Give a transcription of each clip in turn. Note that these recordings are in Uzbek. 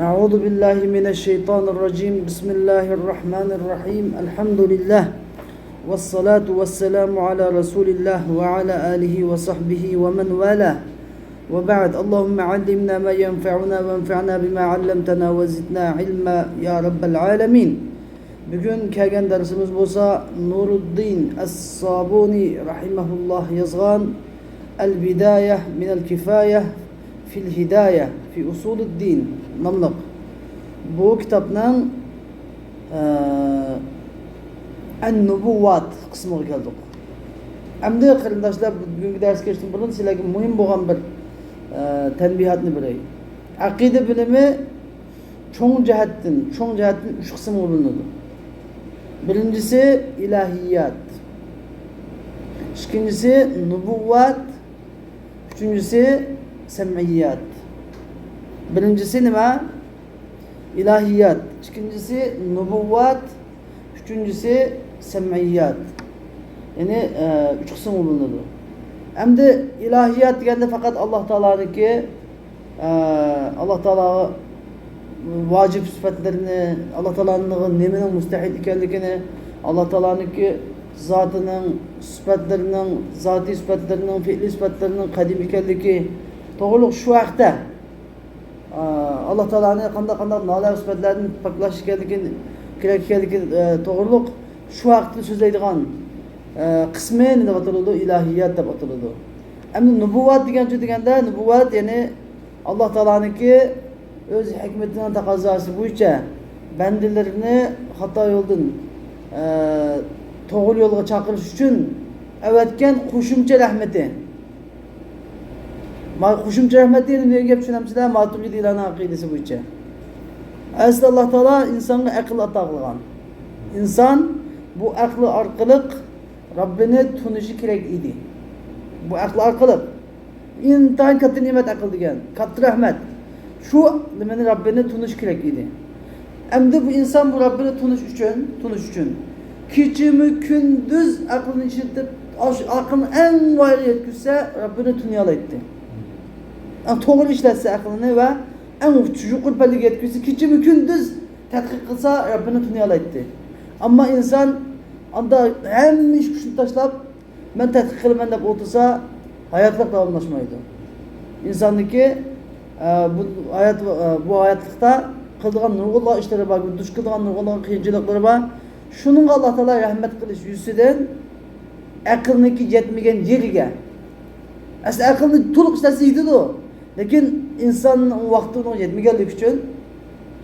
أعوذ بالله من الشيطان الرجيم بسم الله الرحمن الرحيم الحمد لله والصلاة والسلام على رسول الله وعلى آله وصحبه ومن والاه وبعد اللهم علمنا ما ينفعنا وانفعنا بما علمتنا وزدنا علما يا رب العالمين. Bugün kelgen dersimiz bolsa Nuruddin Es-Sabuni rahimahullah yazgan El-Bidayeh minel Kifayeh fil Hidayeh fi Usuluddin namlıq. Bu kitapның En-Nubuvat kısmına geldik. Әмді қырындашлар бүгінгі дәріс кештің бұрын сіләгі мұхим болған бір тәнбихатны бірей. Ақиде білімі çoğun cihetten üç kısım bulunudu. Birincisi ilahiyat, ikincisi nubuvvat, üçüncüsü sem'iyyat. Birincisi nime? İlahiyat, ikincisi nubuvvat, üçüncüsü sem'iyyat. Yani üç kısım bulunudu. Hem de ilahiyat degende fakat Allah Teala'nınki Allah Teala vacip sıfatlarını, Allah Teala'nın nemenin müstehil ikenligini, Allah Teala'nınki zatının sıfatlarının, zati sıfatlarının, fiili sıfatlarının kadim ikenligi doğruluk şu vakte Allah Teala'nın kanda nalar sıfatlarının paklaş ikenligini, kirek ikenligini doğruluk şu vakte sözleydiğen kısmı ne de batırıldı? İlahiyat da batırıldı. Ama nübüvvet degende nübüvvet yani Allah Teala'nınki öz hikmetinin takazası boyunca bendilerini hata yoldan doğru yolga çakırış için evetken kuşumça rahmeti. Kuşumça rahmeti diye gep düşünemsizler Maturidi ilana akidesi boyunca. Aslında Allah Teala insana akıl atağılgan. İnsan bu aklı arkalık Rabbini tunuşu gerek idi. Bu aklı arkalık. İntihar katı nimet akıl degen, katı rahmet. Şu demeni Rabbini tunuş gerek idi. Hem de bu insan bu Rabbini tunuş için gece gündüz aklını işitip aklını en gayrı yetkisi Rabbini tunuyal etti. Yani doğru işletse aklını ve en çocuk belli yetkisi gece gündüz tetkik kılsa Rabbini tunuyal etti. Ama insan anda hem iş kuşunu taşlap ben tetkik kılmen de otursa hayatlık davranışmaydı. İnsandaki bu hayatlıkta kıldığan nurgullah işleri var, duş kıldığan nurgullah kıyıcılıkları var. Şunun Allah Teala rahmet kılış yüzüden akılınki yetmegen yerige. Aslında akılını tuluk istesiydi de o. Lakin insanın vaktini yetmegenlik için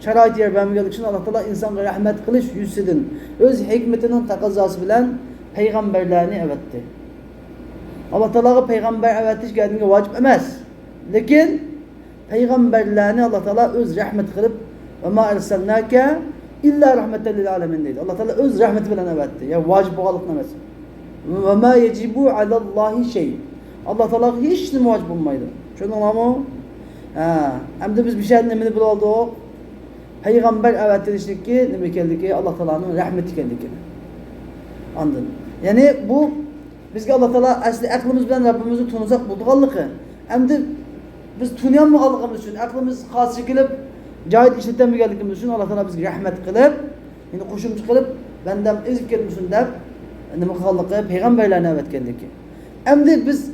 şerait yer vermegenlik için Allah Teala insana rahmet kılış yüzüden öz hikmetinin takazası bilen peygamberlerini evetti. Allah Teala'ya peygamber evetiş geldiğinde vacip emez. Lakin peygamberlerini Allah Teala öz rahmet kılıp ve ma erselnake illa rahmeten lil alemin dedi. Allah Teala öz rahmeti bilen evetti. Ya vacip boğalık nemez. Ve ma yecibu alallahi şey. Allah Teala hiç ne vacip olmaydı. Şunu anlamı? Hem de biz bir şeyin nemini bile oldu. Peygamber evettirişlik ki demek geldi ki Allah Teala'nın rahmeti geldi ki. Anladın? Yani bu bizge Allah Teala asli aklımız bilen Rabbimizi tunuzak bulduk Allah'ı. Hem de biz tunuyan mı kaldığımız için, aklımız khas çekilip, cahit işletten mi geldiğimiz için Allah Teala bizi rahmet kılıp, yani kuşumcu kılıp, benden ezip gelmişsin deyip, nemi kaldık, peygamberlerine evet geldik ki. Hem de biz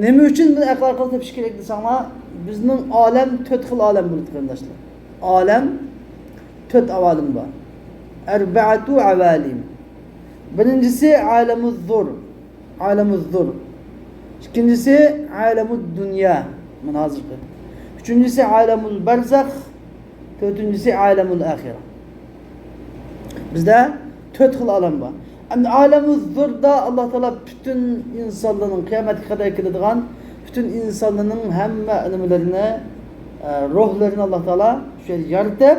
nemi için bir akıl arkada tepşik gerekli sana, bizim alem, töt kıl alem bulduk arkadaşlar. Alem, töt avalim var. Erba'atu avalim. Birincisi alemuz zur. Alemuz zur. İkincisi alemuz dünya. Münazır. Üçüncüsü alemul berzak. Dördüncüsü alemul ahire. Bizde dört alem var. Yani alemul zurda Allah Teala bütün insanların kıyamete kadar kılıdığan bütün insanların hem ilimlerini, ruhlarını Allah Teala şöyle yaratıp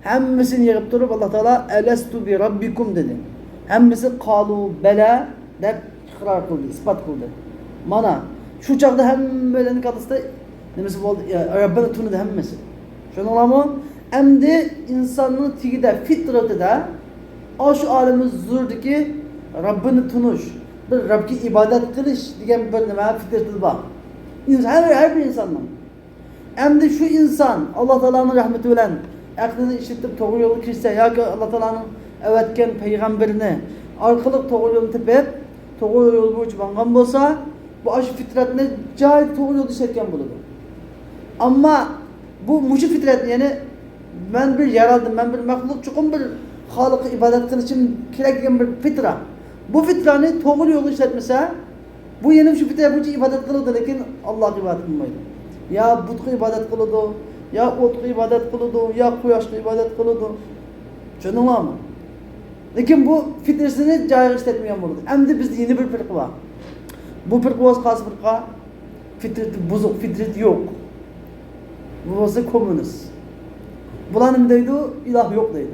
hemmisini yığıp durup Allah Teala elestu bi rabbikum dedi. Hemmisi kalu bela der ikrar kıldı, ispat kıldı. Mana şu çağda hem böyle kalısta nemesi oldu Rabbini tunudu hemmesi. Şunu olamı hem de insanın tigide fitratı da o şu alemiz zurdu ki Rabbini tunuş bir Rabbi ibadet kılış diyen bir neme fitratı var. Her bir insanın Endi şu insan Allah Teala'nın rahmeti bilen aklını işitip doğru yolu kirse ya ki Allah Teala'nın evetken peygamberini arkalık doğru yolu tepip doğru yolu boyunca bangan bolsa bu aşı fitretine cahil doğru yolu işletken buludu. Ama bu muşu fitret yani ben bir yaraldım, ben bir mahluk çukum bir Halık'ı ibadet kılışım kireken bir fitra. Bu fitranı doğru yolu işletmese bu yeni şu fitra bu ibadet kılıdı lakin Allah ibadet kılmaydı. Ya butku ibadet kılıdı, ya otku ibadet kılıdı, ya kuyaşku ibadet kılıdı. Şununla mı? Lakin bu fitresini cahil işletmeyen buldu. Hem de bizde yeni bir fırka var. Bu fırka var kas fırka. Fitreti bozuk, fitreti yok. Bu olsa komünist. Bulanım deydi, ilah yok deydi.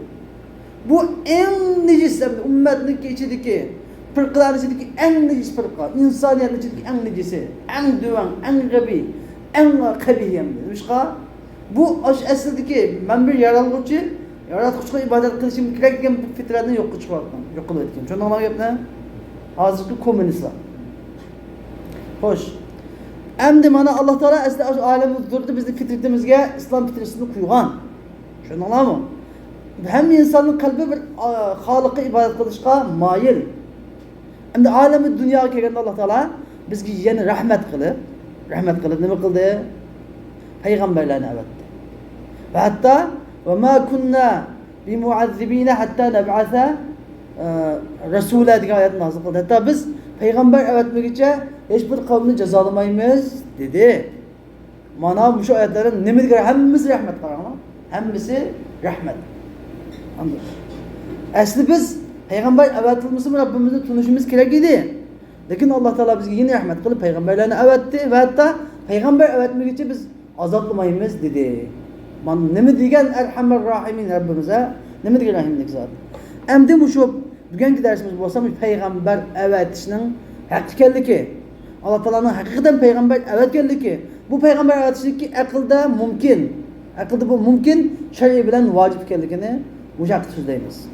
Bu en necis, ümmetlik içindeki, fırkaların içindeki en necis fırka. İnsaniyetin içindeki en necisi, en düven, en gabi, en kabihiyem deydi. Bu esildeki, ben bir yaralıcı, yaratıcıya ibadet kılışım kireken bir fitretini yok çıkardım, yok kılıyorum. Şundan ona gep ne? Hazırki komünistler. Hoş. Hem de mana Allah Teala aslında alemi durdu bizni fitretimizge İslam fitresini kuygan. Şunu anlamı? Hem insanın kalbi bir Halık'ı ibadet kılışka mail. Hem de alemi dünyaya kelgende Allah Teala bizge yeni rahmet kılıp ne kıldı? Peygamberlerine evetti. Ve hatta ve ma kunna bi muazzibina hatta neb'asa Resul'e diye ayet nazil kıldı. Hatta biz peygamber evetmekçe hiçbir kavmini cezalamayız dedi. Mana bu şu ayetlerin ne mi hemmisi rahmet karanlar. Hemmisi rahmet. Anladın? Aslı biz peygamber evetilmesi Rabbimizin tunuşumuz gerek idi. Lakin Allah Teala bizge yine rahmet kılıp peygamberlerine evetti ve hatta peygamber evetmekçe biz azatlamayız dedi. Man ne mi diyen Erhamer Rahimin Rabbimize ne mi diyen rahimlik zaten. Emdi bu şu bugünkü dersimiz bu olsa peygamber evetişinin hakikatliği. Allah Teala'nın hakikaten peygamber evetkenliği. Bu peygamber evetişlik akılda mümkün. Akılda bu mümkün şer'i bilen vacip kendilikini mucak sözdeyimiz.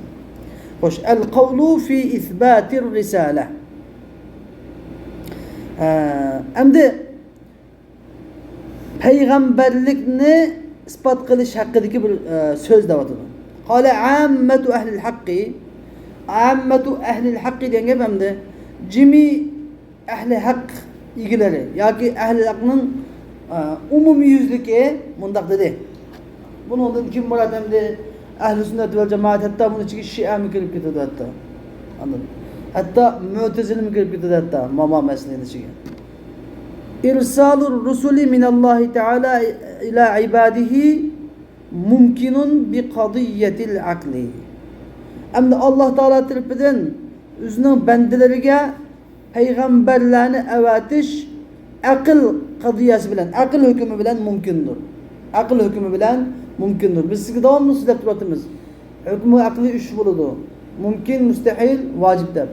Hoş. El kavlu fi isbatir risale. Emdi peygamberlikni ispat kılış hakkındaki bir söz davatıdır. Kale ammetu ehlil hakkı ammetu ehlil hakkı diyen gebemdi cimi ehli hak ilgileri ya ki ehli hakkının umumi yüzlüke mundak dedi. Bunu ondan kim var demdi ehl-i sünnet vel cemaat hatta bunun için Şia mı girip gitti hatta. Anladın? Hatta Mu'tezile mi girip gitti hatta mama mesleğinin içine. İrsalur rusuli minallahi teala ila ibadihi mümkünün bi kadiyetil akli. Hem de Allah Teala tarafından üzünün bendelerine peygamberlerini evetiş akıl kadiyası bilen, akıl hükmü bilen mümkündür. Akıl hükmü bilen mümkündür. Biz size devamlı sürekli turatımız. Hükmü aklı üç buludu. Mümkün, müstehil, vaciptir.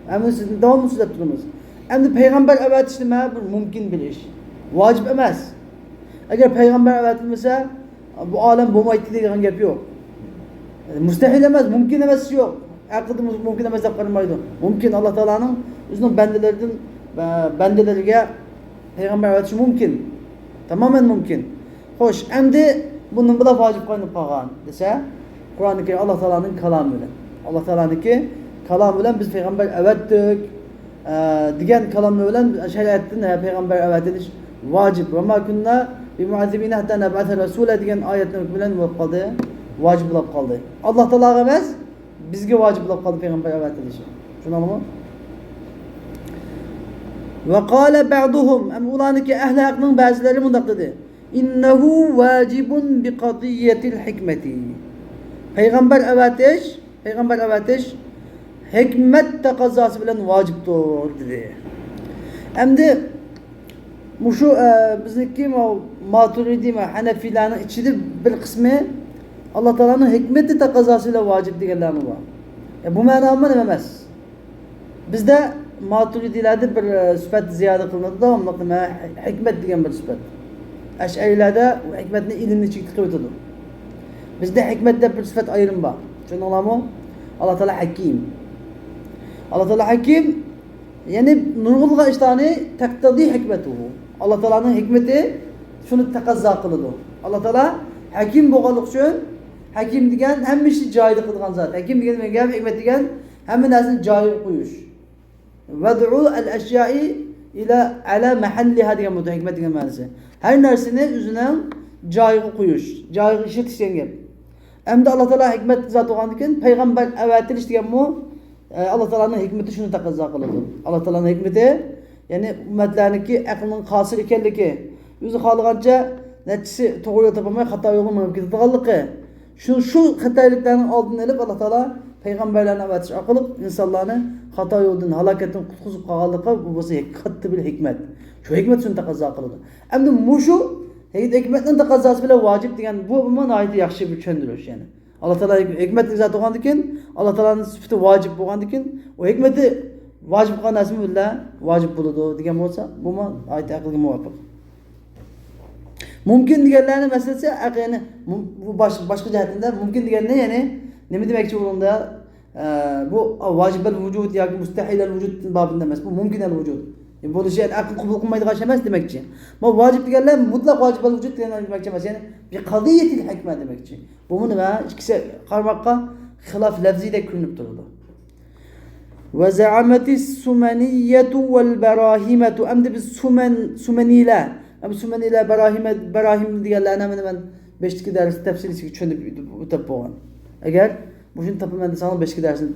Hem de siz devamlı sürekli turatımız. Hem de peygamber evetişleme bir mümkün bir iş. Vacip emez. Eğer peygamber evetilmese bu alem bulmaydı diye gap yok. Müstehil emez, mümkün emez yok. Akılda mümkün emez de karınmaydı. Mümkün Allah Teala'nın üzerine bendelerine peygamber evetişi mümkün. Tamamen mümkün. Hoş, hem de bunun bu da vacip kaynıp kalan dese Kur'an-ı Kerim Allah Teala'nın kalamı ile. Allah Teala'nın kalamı ile biz peygamber evettik. Diyen kalamı ile şeriatın peygamber evetiliş vacip. Ve ma kunna bi muazzibina hatta neb'ate Resul'e diyen ayetler hükmüyle kaldı. Vacip olup kaldı. Allah Teala emez, bizge vacip olup kaldı peygamber evetiliş. Şunu anlamı? Ve kâle ba'duhum em ulanı ki ehli hakkının bazıları bundak dedi. İnnehu vacibun bi kadiyetil hikmeti. Peygamber evetiş hikmet takazası bilen vaciptir dedi. Hem de bu şu bizdeki Maturidi mi Hanefilerin içinde bir kısmı Allah Teala'nın hikmeti takazasıyla vacip diyenler var. Bu manamı demez. Bizde Maturidilerde bir sıfat ziyade kılındı devamlı hikmet diyen bir sıfat. Eş'arilerde hikmetini ilimli çıktığı ötüdür. Bizde hikmette bir sıfat ayrım var. Çünkü Allah Teala hakim. Allah Teala hakim yani nurgulga iştani taktadi hikmetuhu. Allah Teala'nın hikmeti shuni taqozo qiladi. Alloh taolo hakim bo'lganlik uchun hakim degan hamma ishni joyida qilgan zot. Hakim degan gap hikmat degan hamma narsani joyiga qo'yish. Vad'u al-ashya'i ila ala mahalliha degan bu hikmat degan ma'nosi. Har narsani o'zining joyiga qo'yish, joyiga ishitish degan gap. Endi Alloh taolo hikmat zot bo'lgandan keyin payg'ambar avatilish degan bu Alloh taoloning hikmati shuni taqozo qiladi. Alloh taoloning hikmati, ya'ni ummatlarniki aqlning qosir ekanligi, o'zi xohlagancha natijasi to'g'ri yo'l topolmay xato yo'lga minib ketadiganligi. Shu xatoliklarning oldini olib Alloh taolo payg'ambarlarni avatish orqali insonlarni xato yo'ldan, halokatdan qutqizib qolganligi bu bo'lsa katta bir hikmat. Shu hikmat shuni taqozo qiladi. Endi mushu hikmatning taqozosi bilan vojib degan bu ma'noda yaxshi bir tushuntirish, ya'ni Alloh taolo hikmatli zot bo'lgandan keyin, Alloh taoloning sifati vojib bo'lgandan keyin, u hikmati vojib qilgan narsa bilan vojib bo'ladi degan bo'lsa, bu oyat aqlga muvofiq. Mumkin deganlarning masalasi aqlni bu boshqa jihatdan mumkin deganda, ya'ni nima demoqchi bo'lganda bu vojibal vujud yoki mustahilal vujud babida emas, bu mumkinal vujud. Bo'lishi ya'ni aql qabul qilmaydigan emas demoqchi. Bu vojib deganlar mutlaq vojibal vujud degan demoqchi emas, ya'ni bir qadiyatil hikma demoqchi. Bu nima? Ikkisi qarmoqqa xilof lafzida ko'rinib turadi. Wa za'amatis sumaniyatu wal barahimatu, amdi biz sumanila, bu sumanila barahim deganlarni men 5-ki dars tafsirisiga tushunib o'tib bo'lgan. Agar bu shuni topaman desam 5-ki darsni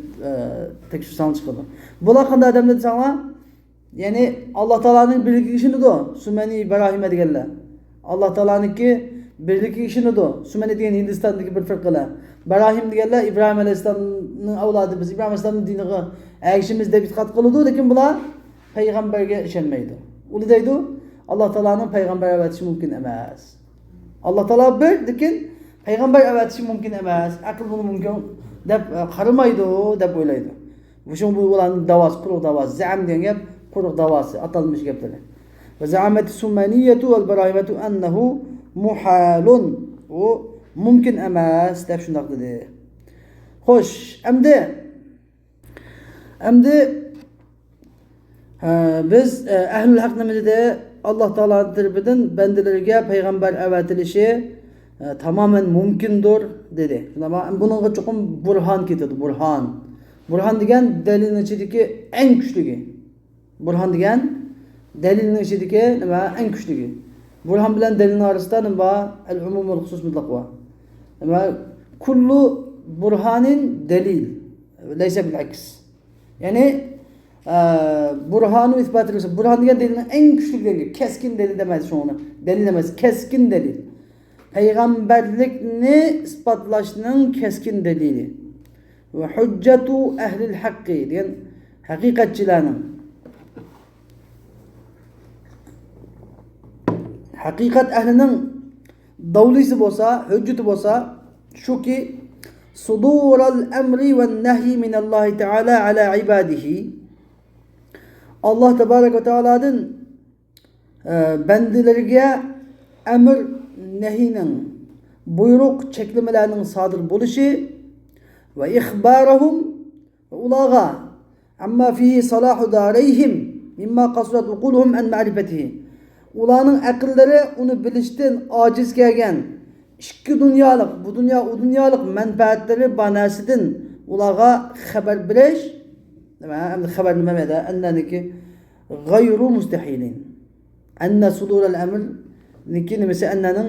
tekshirsam chiqadi. Bular qanday odamlar desanglar, ya'ni Alloh taolaning birligi ishinidir. Sumani barahima deganlar. Alloh taolaniki birligi ishinidir. Sumani degan Hindistondagi bir firqalar. Barahim deganlar Ibrohim alayhissalomning avlodi, biz Ibrohim alayhissalomning diniga agishimiz deb e'tiqod qiladi, lekin bular payg'ambarga ishonmaydi. Ular deydi, Alloh taolaning payg'ambar avatishi mumkin emas. Alloh taolo bir, lekin payg'ambar avatishi mumkin emas. Aql buni mumkin deb qaramaydi deb o'ylaydi. Bu ularning davosi, quruq davosi, zam degan gap quruq davosi, atalmish gaplar. Va za'amat sumaniyatu wal barahimatu annahu muhalun, u mumkin emas deb shunday dedi. Xo'sh, endi biz ahlul haq nimada Alloh taolo tarafidan bandalarga payg'ambar avatilishi tamamen mumkindir dedi. Buningga chuqur burhan ketadi, burhan. Burhan degan dalilning ichidagi eng kuchligi. Burhan degan dalilning ichidagi nima eng kuchligi. Burhan bilan dalilning orasida nima al-umum wal khusus mutlaq bor. Nima kullu burhanin dalil, laysa bil aks. Ya'ni burhanu isbat edilsa, burhan degan dalilning eng kuchli dalili, keskin dalil demaydi shuni. Dalil emas, keskin dalil. Payg'ambarlikni isbotlashning keskin dalili. Ve hujjatu ehlil haqqi degan haqiqatchilarning haqiqat ahlining davlisi bo'lsa, hujjati bo'lsa shuki sudural amri ven nahyi min Alloh taala ala ibadihi, Alloh tabarak va taoladan bandalariga amr nahyining buyruq cheklamalarning sodir bo'lishi ve ihbarahum ulaga amma fihi salahu darayhim mimma qasurat uquluhum an ma'rifatihi, ularning aqllari uni bilishdan ojiz kelgan ikki dunyolik, bu dunyo u dunyolik manfaatlari banasidan ularga xabar berish, nima endi xabar nima edi? Annaniki g'ayru mustahilin. Anna sudur al-amr niki nimasi annaning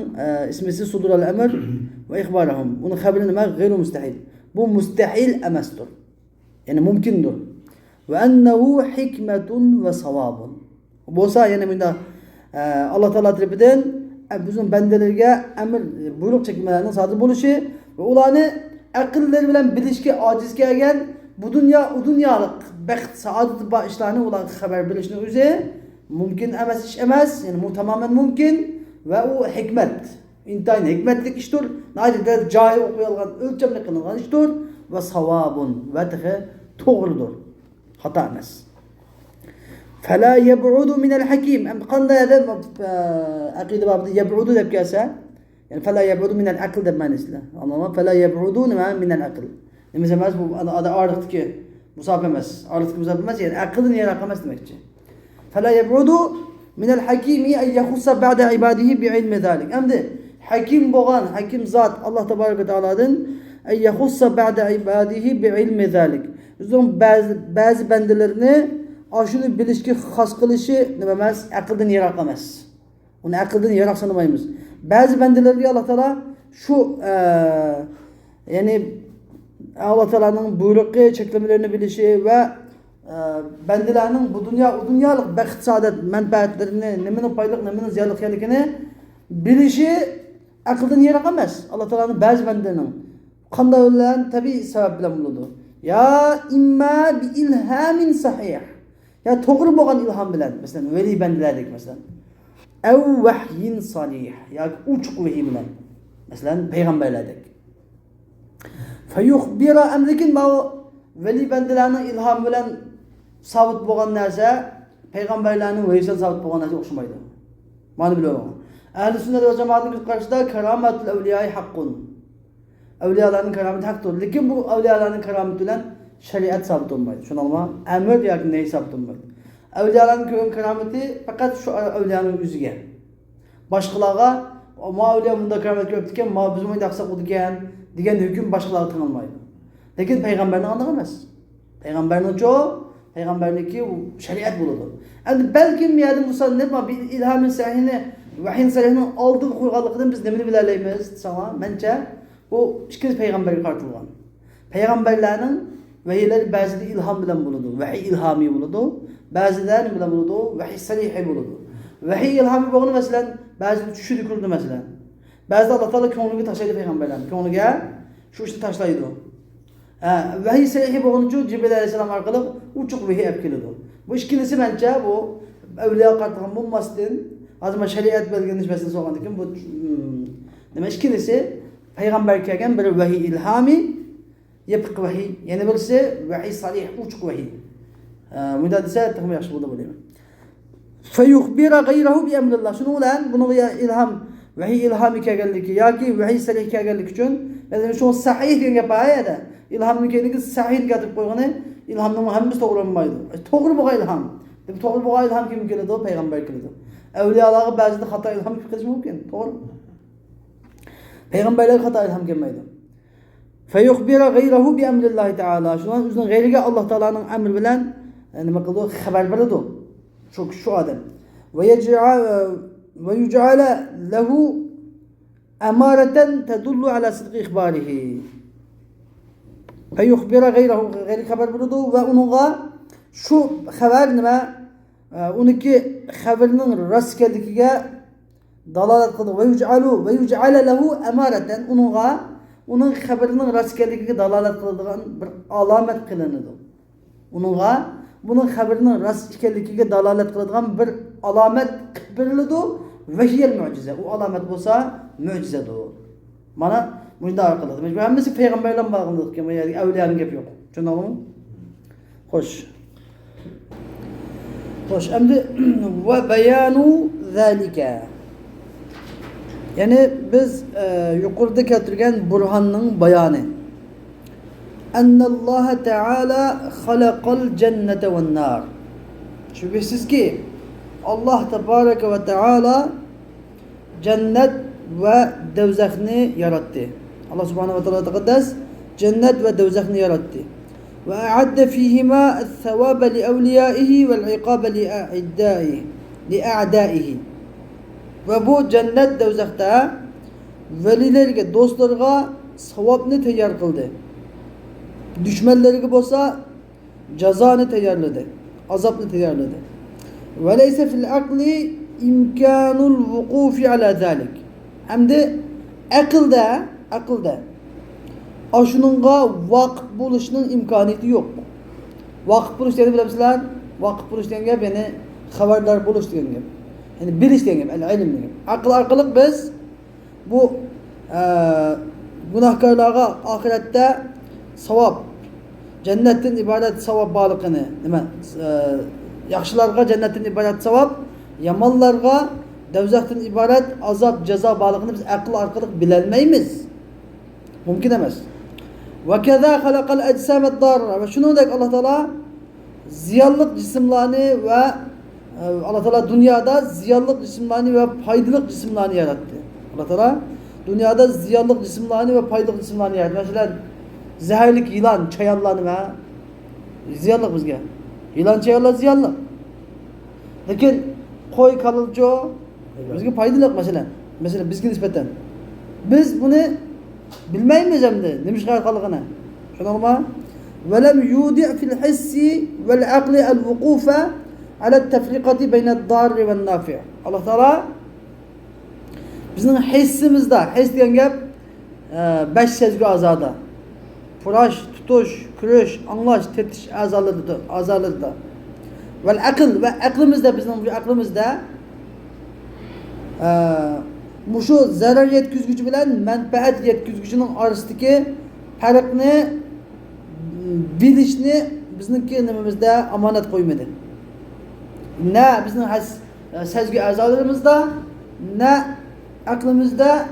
ismisi sudur al-amr ve ihbarahum. Uni xabari nima? G'ayru mustahil. Bu mustahil emasdir. Yani mumkindir. Ve ennehu hikmetun ve savabun. Bo'lsa yana bunda Alloh taolo tarafidan bizim bandalarga amr buyruq chekmalarning sodir bo'lishi va ularni aqllari bilan bilishga ojiz kelgan bu dunyo u dunyolik baxt saodat va ishlarni ularga xabar berishni o'zi mumkin emas ish emas, ya'ni bu tamamen mumkin va u hikmat. İntayin hikmetlik iştir. Nadide cahil okuyalgan, ölçemli kılınan iştir. Ve savabun ve tıkı doğrudur. Hata emas. فَلَا يَبْعُدُ مِنَ الْحَكِيمِ. Qanday adam aqida babida yeb'udu deb kelsa, yani فَلَا يَبْعُدُ مِنَ الْعَقْلِ deb ma'nosida. Anladingmi? فَلَا يَبْعُدُ مِنَ الْعَقْلِ. Nima emas bu ariqdagi musab emas. Ariqdagi musab emas, yani aqlni yaraq emas demekçi. فَلَا يَبْعُدُ minel hakimi en yahussa ba'de ibadihi bi ilmi zalik. Emdi hakim boğan, hakim zat Allah tebareke teala'dan en yahussa ba'de ibadihi bi ilmi zalik. Uzun bazı bendelerini aşını bilişki has kılışı ne demez? Akıldan yaratlamaz. Onu akıldan yarak sanmayımız. Bazı bendeleri Allah Teala şu yani Allah Teala'nın buyruğu çeklemelerini bilişi ve bendelerinin bu dünyalık bəxt saadet menfaatlerini neminin paylık neminin ziyalık yerlikini bilişi akıldan yaratlamaz. Allah Teala'nın bazı bendelerinin kanda ölen tabi sebep bilen buludu. Ya imma bi ilhamin sahih. Ya doğru boğan ilham bilen mesela veli bendelerdik mesela. Ev vahyin salih. Ya uçuk vahiy bilen. Mesela peygamberlerdik. Feyukhbira emrikin ma veli bendelerinin ilham bilen sabit boğan nerse peygamberlerinin vahiysen sabit boğan nerse okşamaydı. Mani biliyorum. Ehl-i sünnet ve cemaatinin karşısında kerametul evliyayı hakkun. Evliyaların kerameti haktır. Lakin bu evliyaların kerametiyle şeriat sabit olmaydı. Şunu alma. Emir ya ki neyi sabit olmaydı. Evliyaların kerameti fakat şu evliyanın yüzüge. Başkalarına ma evliya bunda keramet gördükken ma bizim oyunda aksak oldu diyen hüküm başkaları tanılmaydı. Lakin peygamberini anlamaz. Peygamberin çoğu peygamberin ki şeriat bulundu. Yani belki miyadı Musa ne var bir ilhamın sahihini vahyin sahihinin aldığı kuygalıkını biz demini bilerleyimiz. Tamam. Bence bu ikinci peygamberi kartılgan. Peygamberlerin vahiyleri bazıda ilham bilen buludu. Vahiy ilhami buludu. Bazıları bilen buludu. Vahiy salihi buludu. Vahiy ilhami boğunu mesela bazıda düşüdü kurdu mesela. Bazıda Allah Teala könlüğü taşıydı peygamberlerin. Könlüğü şu işte taşlaydı. Vahiy salihi boğunucu Cibril Aleyhisselam arkalık uçuk vahiy epkilidi. Bu işkilisi bence bu evliya kartılgan bulmasın. Azıma şeriat belgenleşmesini soğandıkken bu demek işkilisi Peygamber kelgen bir vahiy ilhami yapık vahiy. Yani birisi vahiy salih uçuk vahiy. Müdadise takım yaxşı buldu bulayım. Feyukhbira gayrahu bi emrillah. Şunu ulan bunu ilham vahiy ilhami kelgenlik ya ki vahiy salih kelgenlik için mesela şu sahih diye yapaya da ilhamın kendisi sahih getirip koyganı ilhamın hemimiz doğru olmaydı. Doğru bu ilham. Doğru bu ilham kim keledi? Peygamber keledi. Evliyalara bazı hata ilham fikri mümkün. Doğru. Peygamberler hata ilham gelmeydi. Feyukhbira gayrahu bi emrillahi teala. Şundan üzerine gayrige Allah Teala'nın emri bilen nima qildi? Haber berdi. Şu adam. Ve yuc'ala lehu emareten tedullu ala sidqi ihbarihi. Feyukhbira gayrahu gayri haber berdi ve onunla şu haber nima? Onunki haberinin rastgelligiga dalalat qildi ve yuc'ala lehu emareten onun haberinin rastgelligiga dalalat qiladigan bir alamet qilinadi. Bunun haberinin rastgelligiga dalalat qiladigan bir alamet beriladi ve hiyel mucize. O alamet bo'lsa mucizedir. Mana bunda arqalıdır. Bu hammasi peygamberlarga bağlıdır ki yani evliyanın gapi yo'q. Tushundingmi? Xo'sh. Endi ve bayanu zalika. Yani biz yukarıda keltirgan burhanның bayanı. Ennalloha Teala halaqal cennete ven nar. Şüphesiz ki Allah Tebareke ve Teala cennet ve devzakni yarattı. Allah Subhanahu ve Teala tekaddes cennet ve devzakni yarattı. Ve a'adde fihima el-thawabe li evliyaihi vel-iqabe li a'daihi. Ve bu cennet devzakta velilerge, dostlarga savabını tayyor kıldı. Düşmanlarga bolsa cezanı tayyorladı. Azapını tayyorladı. Ve leyse fil akli imkanul vukufi ala zalik. Hem de akılda aşununga vakıf buluşunun imkaniyeti yok. Vakıf buluş diye bilemezler. Vakıf buluş diye beni haberler buluş diye. Yani bir işte gibi, el-ilim gibi. Akıl arkalık biz bu günahkarlara ahirette savab, cennetin ibadet savab balıkını, yaxşılarga cennetin ibadet savab, yamanlarga devzaktin ibadet azap, ceza balıkını biz akıl arkalık bilelmeyimiz. Mümkün emez. Ve keza halakal ecsamet darra. Ve şunu da Allah Teala ziyallık cisimlerini ve Allah Teala dünyada ziyarlık cisimlerini ve faydalık cisimlerini yarattı. Allah Teala dünyada ziyarlık cisimlerini ve faydalık cisimlerini yarattı. Mesela zehirlik yılan, çayallarını ve ziyarlık bizge. Yılan, çayallar ziyarlık. Lakin koy kalıcı bizge faydalık mesela. Mesela bizge nispeten. Biz bunu bilmeyimiz hem de. Demiş kalıqını. Şuna olma. وَلَمْ يُودِعْ فِي الْحِسِّ وَالْعَقْلِ الْوُقُوفَ عَلَى التَّفْرِقَةِ بَيْنَ الضَّارِّ وَالنَّافِعِ. Allah Teala bizim hissimizde, his diyen gep 5 sezgi azada. Puraş, tutuş, kürüş, anlaş, tetiş azaları da. Vel akıl ve aklımızda bizim bu aklımızda bu şu zarar yetkizgücü bilen menfaat yetkizgücünün arasındaki farkını bilişni bizimki nimimizde amanet koymadı. Ne bizim sezgi azalarımızda ne aklımızda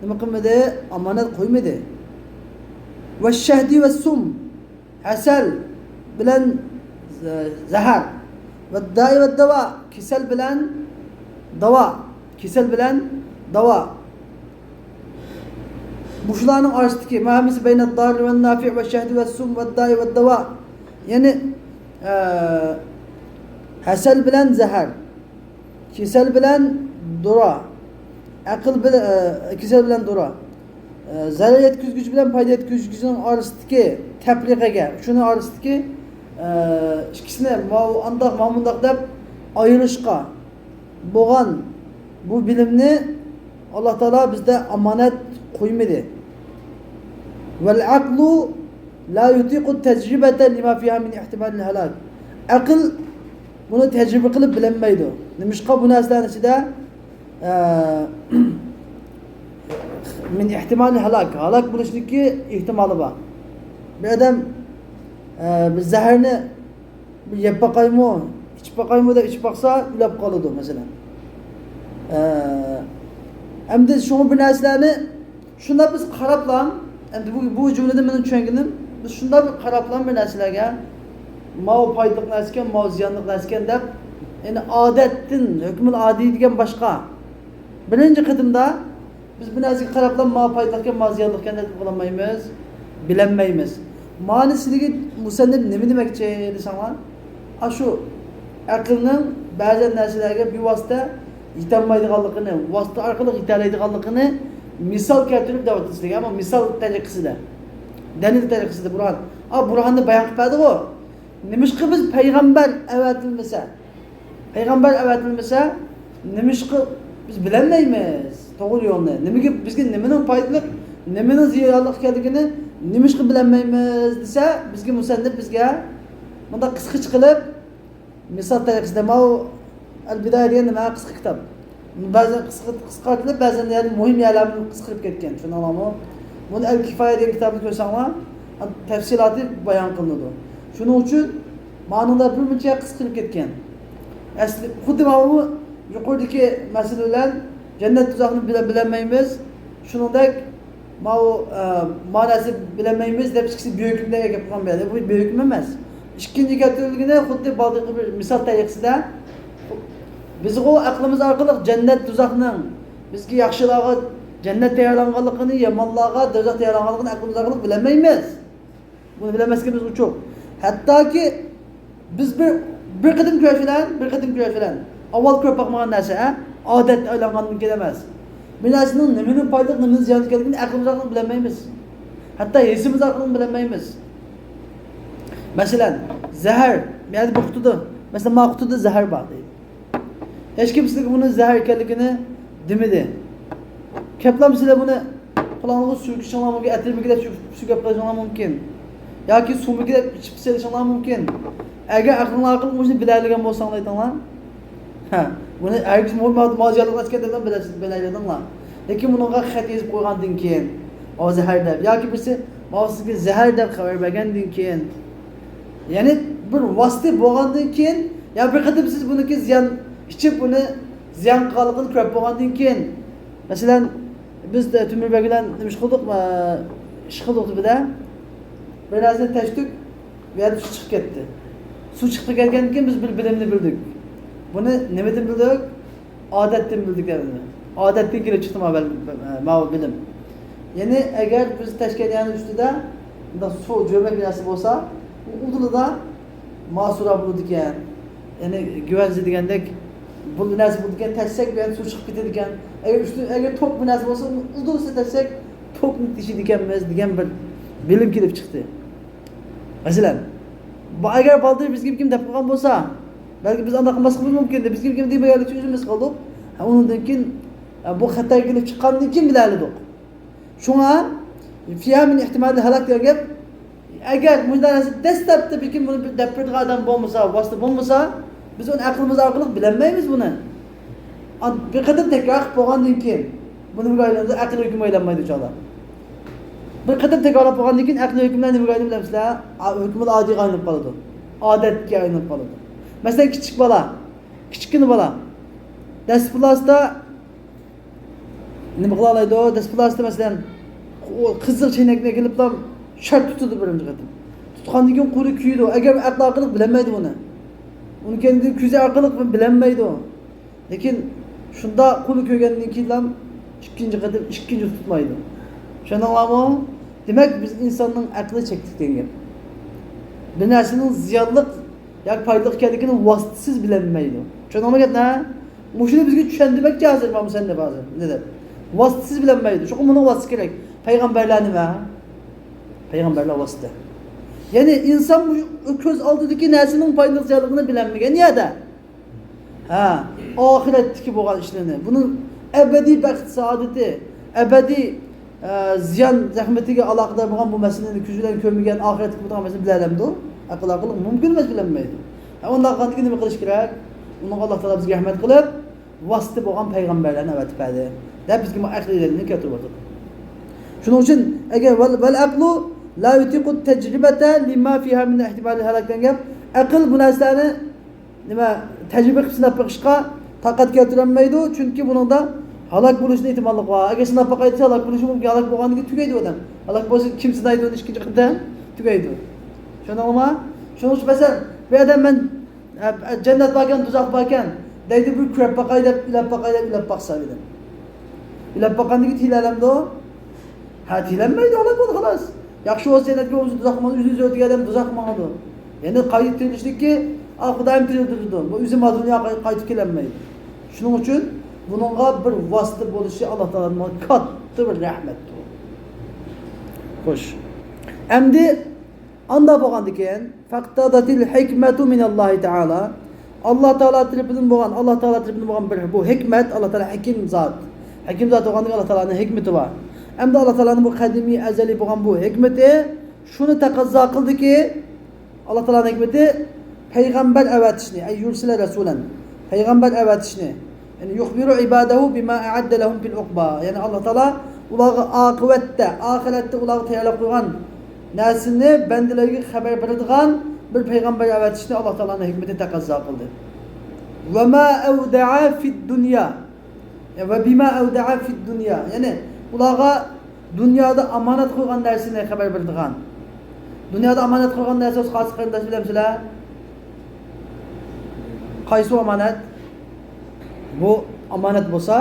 ne koymadı, amanet koymadı. Ve şehdi ve sum hasel bilen zahar ve dai ve dava kisel bilen dava kisel bilen dava Muşlarının arasındaki mühendisi beyne dar ve nafi ve şehdi ve sum ve dai ve dava yani hasel bilen zahar kisel bilen dura akıl bilen kisel bilen dura zarar yetkizgücü bilen fayda yetkizgücünün arasındaki tepliğe şunun arasındaki ikisine andaq mamundaq deb ayırışqa boğan bu bilimni Allah Teala bizde amanet koymadı. Vel aklu la yutiqu tecrübete lima fiha min ihtimalil helak. Akıl bunu tecrübe kılıp bilemeydi. Nimişqa bu neslerin içinde min ihtimalil helak. Helak buluştaki ihtimali var. Bir adam bir zehrini bir yep bakayım iç bakayım da iç baksa ülep kalıdı mesela. Hem de şunu bir neslerini şunda biz qaraplan, endi bu cümlede benim düşüngenim, biz şunda bir qaraplan bir narsalarga, mao foydaliq narsa ekan, mao ziyonliq narsa ekan deb, yani odatdan, hukmul odiy degan boshqa. Birinchi qadamda biz bu narsaga qaraplan mao foydaliq ekan, mao ziyonliq ekan deb bilmaymiz, bilinmaymiz. Ma'nosiligi musannif nima demoqchi desanglar, shu aqlning ba'zi narsalarga bevosita yetolmaydiganligini, vosita orqali yetalaydiganligini misal keltirib davet etdik ama misal tariqasida. Dalil tariqasida Burhan. Burhanni bayon qilib berdi-ku. Nimishqi biz payg'ambar avatilmasa, nimishqi biz bilolmaymiz to'g'ri yo'lni. Nimaga bizga nimaning foydali, nimaning ziyonli ekanligini nimishqi bilolmaymiz desa, bizga musannif bizga bunda qisqa qilib misal tariqasida al-Bidaya degan nima qisqa kitob. Ba'zan qisqa qilib, ba'zan yani muhim yerlarni qisqa qilib ketgan. Tushunamizmi? Buni al-Kifaya degan kitobni ko'rsanglar, tafsiloti bayon qilinadi. Shuning uchun ma'nolar bir muncha qisqa qilib ketgan. Asli xuddi bu yuqoridagi masalalar jannat tuzoqni bilmaymiz. Shuningdek, ma'nosi bilmaymiz deb ikkisi buyuklikda gap qilgan bo'ladi. Bu buyuklik emas. Ikkinchi keltirilgani xuddi bodiqi bir misol tariqasida biz o aklımız arkalık cennet tuzakının bizki yaxşılarga cennet tayarlanganligini, yamanlarga dozaq tayarlanganligini aklımız arkalık bilemeyiz. Bunu bilemezken biz uçuk. Hatta ki biz bir qadim kurash bilan avval ko'p bakmagan narsa, odat aylangan mumkin emas. Bir narsaning nimaning foydali, nimaning ziyon ekanligini aklımız arkalık bilemeyiz. Hatta hissimiz arkalık bilemeyiz. Mesela zahar, yani bu kutuda, mesela ma kutuda zahar var deydi. Hiç kimse bunun zehir ekanligini demedi. Keplam size bunu kulağınızı suyu kişanlar mümkün, etleri gidip su keplaşanlar mümkün. Ya ki su gidip içip selişanlar mümkün. Eğer aklınla akıl müşni bilerligen bolsan aytanlar. Bunu herkes maziyalık etkeden bilerligenler. Lekin bununla xat yazıp koygandan keyin o zehir deb. Ya ki birisi mavsiga zehir deb xabar bergandan keyin. Yani bir vasıta bo'lgandan keyin ya bir qatim siz buniki ziyon içip bunu ziyan qilganligini ko'rib bo'lgandan keyin masalan biz de Tümürbek bilan nima ish qildik debida bir narsani tashdik bu yerda suv chiqib ketdi. Suv chiqib ketgandan keyin biz bir bilimni bildik. Buni nimadan bildik? Odatdan bildik yani. Odatdan kelib chiqdi ma'lum bilim. Ya'ni agar biz tashkiliyani ustida bunday suv jo'mak narsa bo'lsa, udulida masura bo'ladi ekan. Ya'ni güvenzi degandek bu narsa bo'ladi ekan, tashsak bilan suv chiqib ketadi ekan. Agar tok bir narsa bo'lsa, udulida tashsak tokni teshiydi ekanmiz degan bir bilim kelib chiqdi. Masalan, agar baldir bizga kim deb qo'ygan bo'lsa, balki biz anaqa qilmas qilib mumkin edi. Bizga kim demaylik o'zimiz qildik. Undan keyin bu xatar kelib chiqqandan keyin bilardik. Shunga fiha min ihtimal halak degan gap, agar bunday narsa dastlabda bir kim buni deb qo'ygan odam bo'lmasa, vosita bo'lmasa, biz uni aqlimiz orqali bilmaymiz buni. Bir qadar takror qilib bo'lgandan keyin buni bilmaymiz, aql hukm aylanmaydi inshaalloh. Bir qadar takrorlab bo'lgandan keyin aql hukmlarni bilamizlar, hukmlar oddiy aylanib qoladi. Odatga aylanib qoladi. Masalan, kichik bola, kichkina bola dasturlasida nima qila oladi? Dasturlasida masalan qizil chaynakni kelib ham shart tutadi birinchi qatim. Tutgandan keyin qo'li kuyidi. Agar aql orqali bilmaydi buni. Uni kendi ko'zi orqali bilmaydi. Lekin shunda qo'li kuygandan keyin ham ikkinchi qatim tutmaydi. Tushundinglarmi? Demak, biz insonning aqli chekdik degan. Bir narsaning ziyonliq yoki foydali ekanligini vositasiz bilmaydi. Tushundingmi gapni? Mushuni bizga tushundirmoqchi hozir men senda hozir. Ne deb? Vositasiz bilmaydi. Shu buni vosita kerak. Payg'ambarlar nima? Payg'ambarlar vosita. Ya'ni inson ko'z oldidagi narsaning foydali ziyonligini bilmagan yerda. Ha, oxiratdagi bo'lgan ishlarni, buni abadiy baxt saodati, abadiy ziyon zahmatiga aloqador bo'lgan bu masalani ko'zdan ko'rmagan oxiratga bo'lgan masalani bilamdi. Aql mumkin emas bilmaydi. Undan qanday nima qilish kerak? Uni Alloh taolo bizga rahmat qilib, vosita bo'lgan payg'ambarlarni avatibadi. Deb bizga aqllarni keltirib o'tdi. Shuning uchun agar val aqlu la yutiqu tajribata lima fiha min ihtimal halak degan aql bu narsani nima tajriba qilib sinab chiqishga taqat keltirolmaydi, chunki buningda halok bo'lishning ehtimoli bor. Agar sinab qo'ysa halok bo'lishi mumkin, halok bo'lgandan keyin tugaydi odam. Halok bo'lsa kim sinaydi uni ikkinchi qilda tugaydi. Tushundingmi? Shuning uchun masalan, bu odam men jannat borgan, do'zax borgan, deydi bir ko'rib boqay deb, ilab boqsa edi. Ilab boqqandan keyin tilalamdi. Ha, tilanmaydi, halok bo'ldi xolos. Yaxshi bo'lsa jannatga o'zi do'zaxman, o'zi o'tgan odam do'zax ma'noda. Endi qaytib kelishlikki, Xudoyim tildirdi. Bu o'zi dunyoga qaytib kelolmaydi. Shuning uchun buningga bir vosita bo'lishi Alloh taoloning katta bir rahmatidir. Xo'sh. Endi anda bo'lgandan keyin faqtadatil hikmatu minallohi taala. Alloh taolo tarafidan bo'lgan bir bu hikmat, Alloh taolo hakim zot. Hakim zot bo'lgandan Alloh taoloning hikmati bor. Endi Alloh taoloning bu qadimiy azaliy bo'lgan bu hikmati shuni taqozo qildiki, Alloh taoloning hikmati payg'ambar avatishni, ay yursila rasulan. Payg'ambar avatishni. Yani yukhbiru ibadahu bima a'adda lahum fil uqba. Yani Alloh taolo ularga oqibatda, oxiratda ularga tayyorlab qo'ygan narsani bandalarga xabar beradigan bir payg'ambar avatishni Alloh taoloning hikmati taqozo qildi. Va ma awda'a fid dunya. Va bima awda'a fid dunya. Yani ularga dunyoda amonat qo'ygan narsani xabar beradigan. Dunyoda amonat qo'ygan narsa o'z xos qarindosh bilamsizlar? Qaysi amonat? Bu amonat bo'lsa,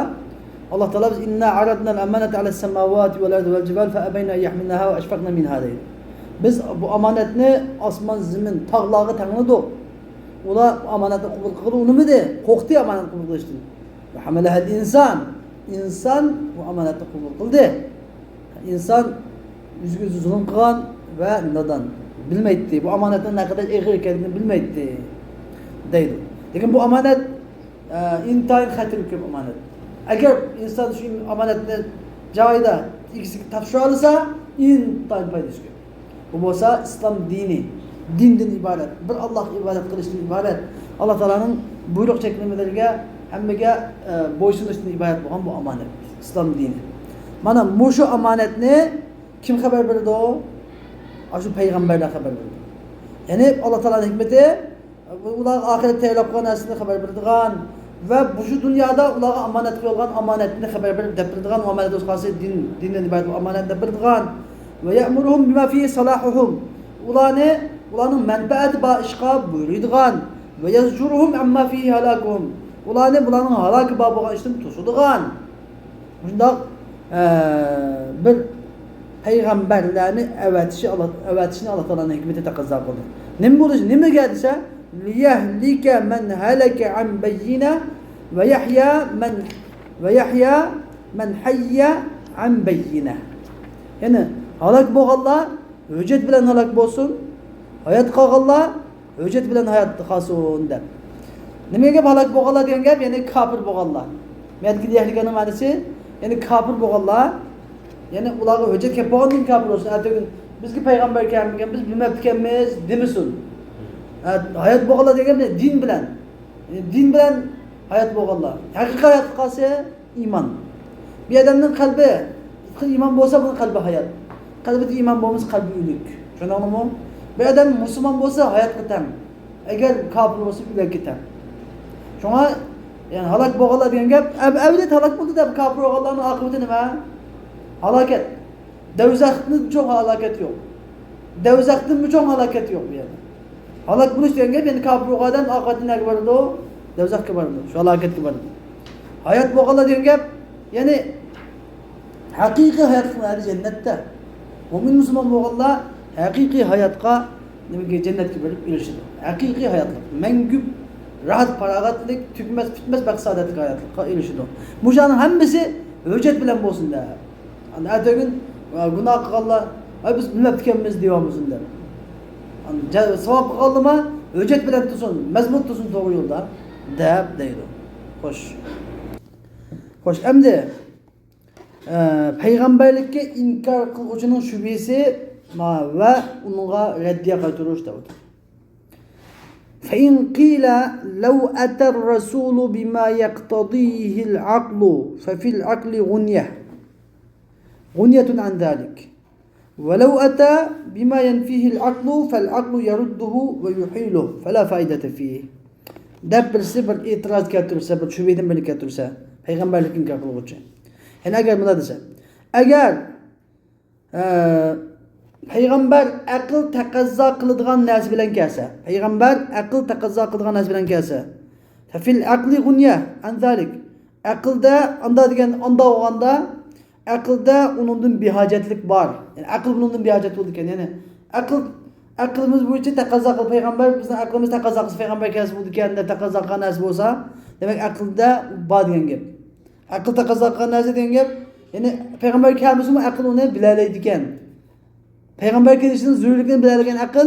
Alloh taolo biz inna aradna al-amanata ala as-samawati wal ardi wal jibal fa abayna yahmilnaha wa ashfaqna minha deydi. Biz bu amonatni osmon, zamin, tog'larga tangladik. Ular amonatni qabul qildi, unimidi? Qo'rqdi amonatni qabul qilishdan. Va hamalaha al-inson. Inson bu amonatni qabul qildi. Inson o'ziga zulm qilgan va nodon. Bilmaydi. Bu amonatning naqadar og'ir ekanligini bilmaydi deydi. Lekin bu amonat intayin xatir ko'p amonat. Agar inson shu amonatni joyida ikisiga topshira olsa, intayin foydasi ko'p. Bu bo'lsa islom dini, dindan iborat, bir Alloh ibodat qilishdan iborat. Alloh taolaning buyruq cheklamalariga hammaga bo'ysunishdan iborat bo'lgan bu amonat, islom dini. Mana shu amonatni kim xabar berdi? Shu payg'ambarlar xabar berdi. Ya'ni Alloh taolaning hikmati ular oxiratda tayyorlab qo'ygan narsani xabar beradigan va bu dunyoda ularga amonat qo'yilgan amonatni xabar berib beradigan, amonat o'zqasi dindan iborat amonat deb beradigan va ya'muruhum bima fi salahuhum. Ularning manfaati bor ishqa buyuradigan ve yazcuruhum amma fihi halakuhum. Bularning halaki bor bo'lgan ishdan to'sadigan. Bundaq bir payg'ambarlarni avatishni Alloh taolaning hikmati taqozo qildi. Nima bo'lishi, nimaga desa, liyahlika man halaka an bayyina va yahya man hayya an bayyina. Ya'ni halak bo'lganlar hujjat bilan halak bo'lsin, hayot qolganlar hujjat bilan hayot qolsin deb. Nimaga halak bo'lganlar degan gap, ya'ni kofir bo'lganlar. Menga yahliganing ma'nosi, ya'ni kofir bo'lganlar, ya'ni ularga hujjat kelib bo'lgandan kofir bo'lsin. Atog'in bizga payg'ambar kelmagan, biz bilmabdikanmiz demisin. Hayot bo'lganlar degan din bilan. Din bilan hayot bo'lganlar. Haqiqiy hayot qolsa iymon. Bir odamning qalbi iymon bo'lsa, buning qalbi hayot. Qalbida iymon bo'lmasa qalbi o'lik. Tushunarlimi? Bir odam musulmon bo'lsa hayot qitam. Agar kofir bo'lsa o'lib ketar. Shunga yani halak bo'lganlar degan gap, avliyo halak bo'ldi deb kofir bo'lganlarning oqibati nima? Halokat. Do'zaxning cho'ng halokat yo'q. Do'zaxning cho'ng halokat yo'q bu yerda. Halak bo'lish degan gap, ya'ni kofir bo'lgandan oqibati nima bo'ladi? Do'zaxga boradi. Shu halokatga boradi. Hayot bo'lganlar degan gap, ya'ni haqiqiy hayot qiladi jannatda. Mo'min musulmon bo'lganlar haqiqiy hayotga, nimaga jannatga borib erishadi. Haqiqiy hayotlik, mangu rahat farog'atlik, tugmas bitmas maqsadlik hayotlikka erishadi. Bu shuning hammasi hujjat bilan bo'lsin da. Ana atog'in gunoh qilganlar, biz bilmabdikanmiz deyamiz unda. Savob qilganlarma hujjat bilan tursin, mazmun tursin to'g'ri yo'lda deb deydi. Xo'sh. Xo'sh, endi payg'ambarlikka inkor qiluvchining shubhasi va unga raddiya qaytarish deydi. فإن قيل لو أتى الرسول بما يقتضيه العقل ففي العقل غنية عن ذلك ولو أتى بما ينفيه العقل فالعقل يرده ويحيله فلا فائدة فيه. ده bir itiraz keltirsa, bir shubhadan biri keltirsa, payg'ambarlik inkor qiluvchi. Yani agar buna desa, agar payg'ambar aql taqozo qiladigan narsa bilan kelsa, payg'ambar aql taqozo qiladigan narsa bilan kelsa, fa fil aqli ghunya an zalik. Aqlda anda degan anda olganda aqlda uningdan behojatlik bor. Yani aql buningdan behojat bo'ldi ekan. Yani aqlimiz bo'yicha taqozo qilib payg'ambar bizning aqlimiz taqozo qilsa payg'ambar kelsa bo'ldi ekan deb taqozo qilgan narsa bo'lsa, demak aqlda bor degan gap. Aql taqozo qilgan narsa degan gap, ya'ni payg'ambar kelmasmi aql uni bilalaydi ekan. Payg'ambar kelishining zo'rligini biladigan aql,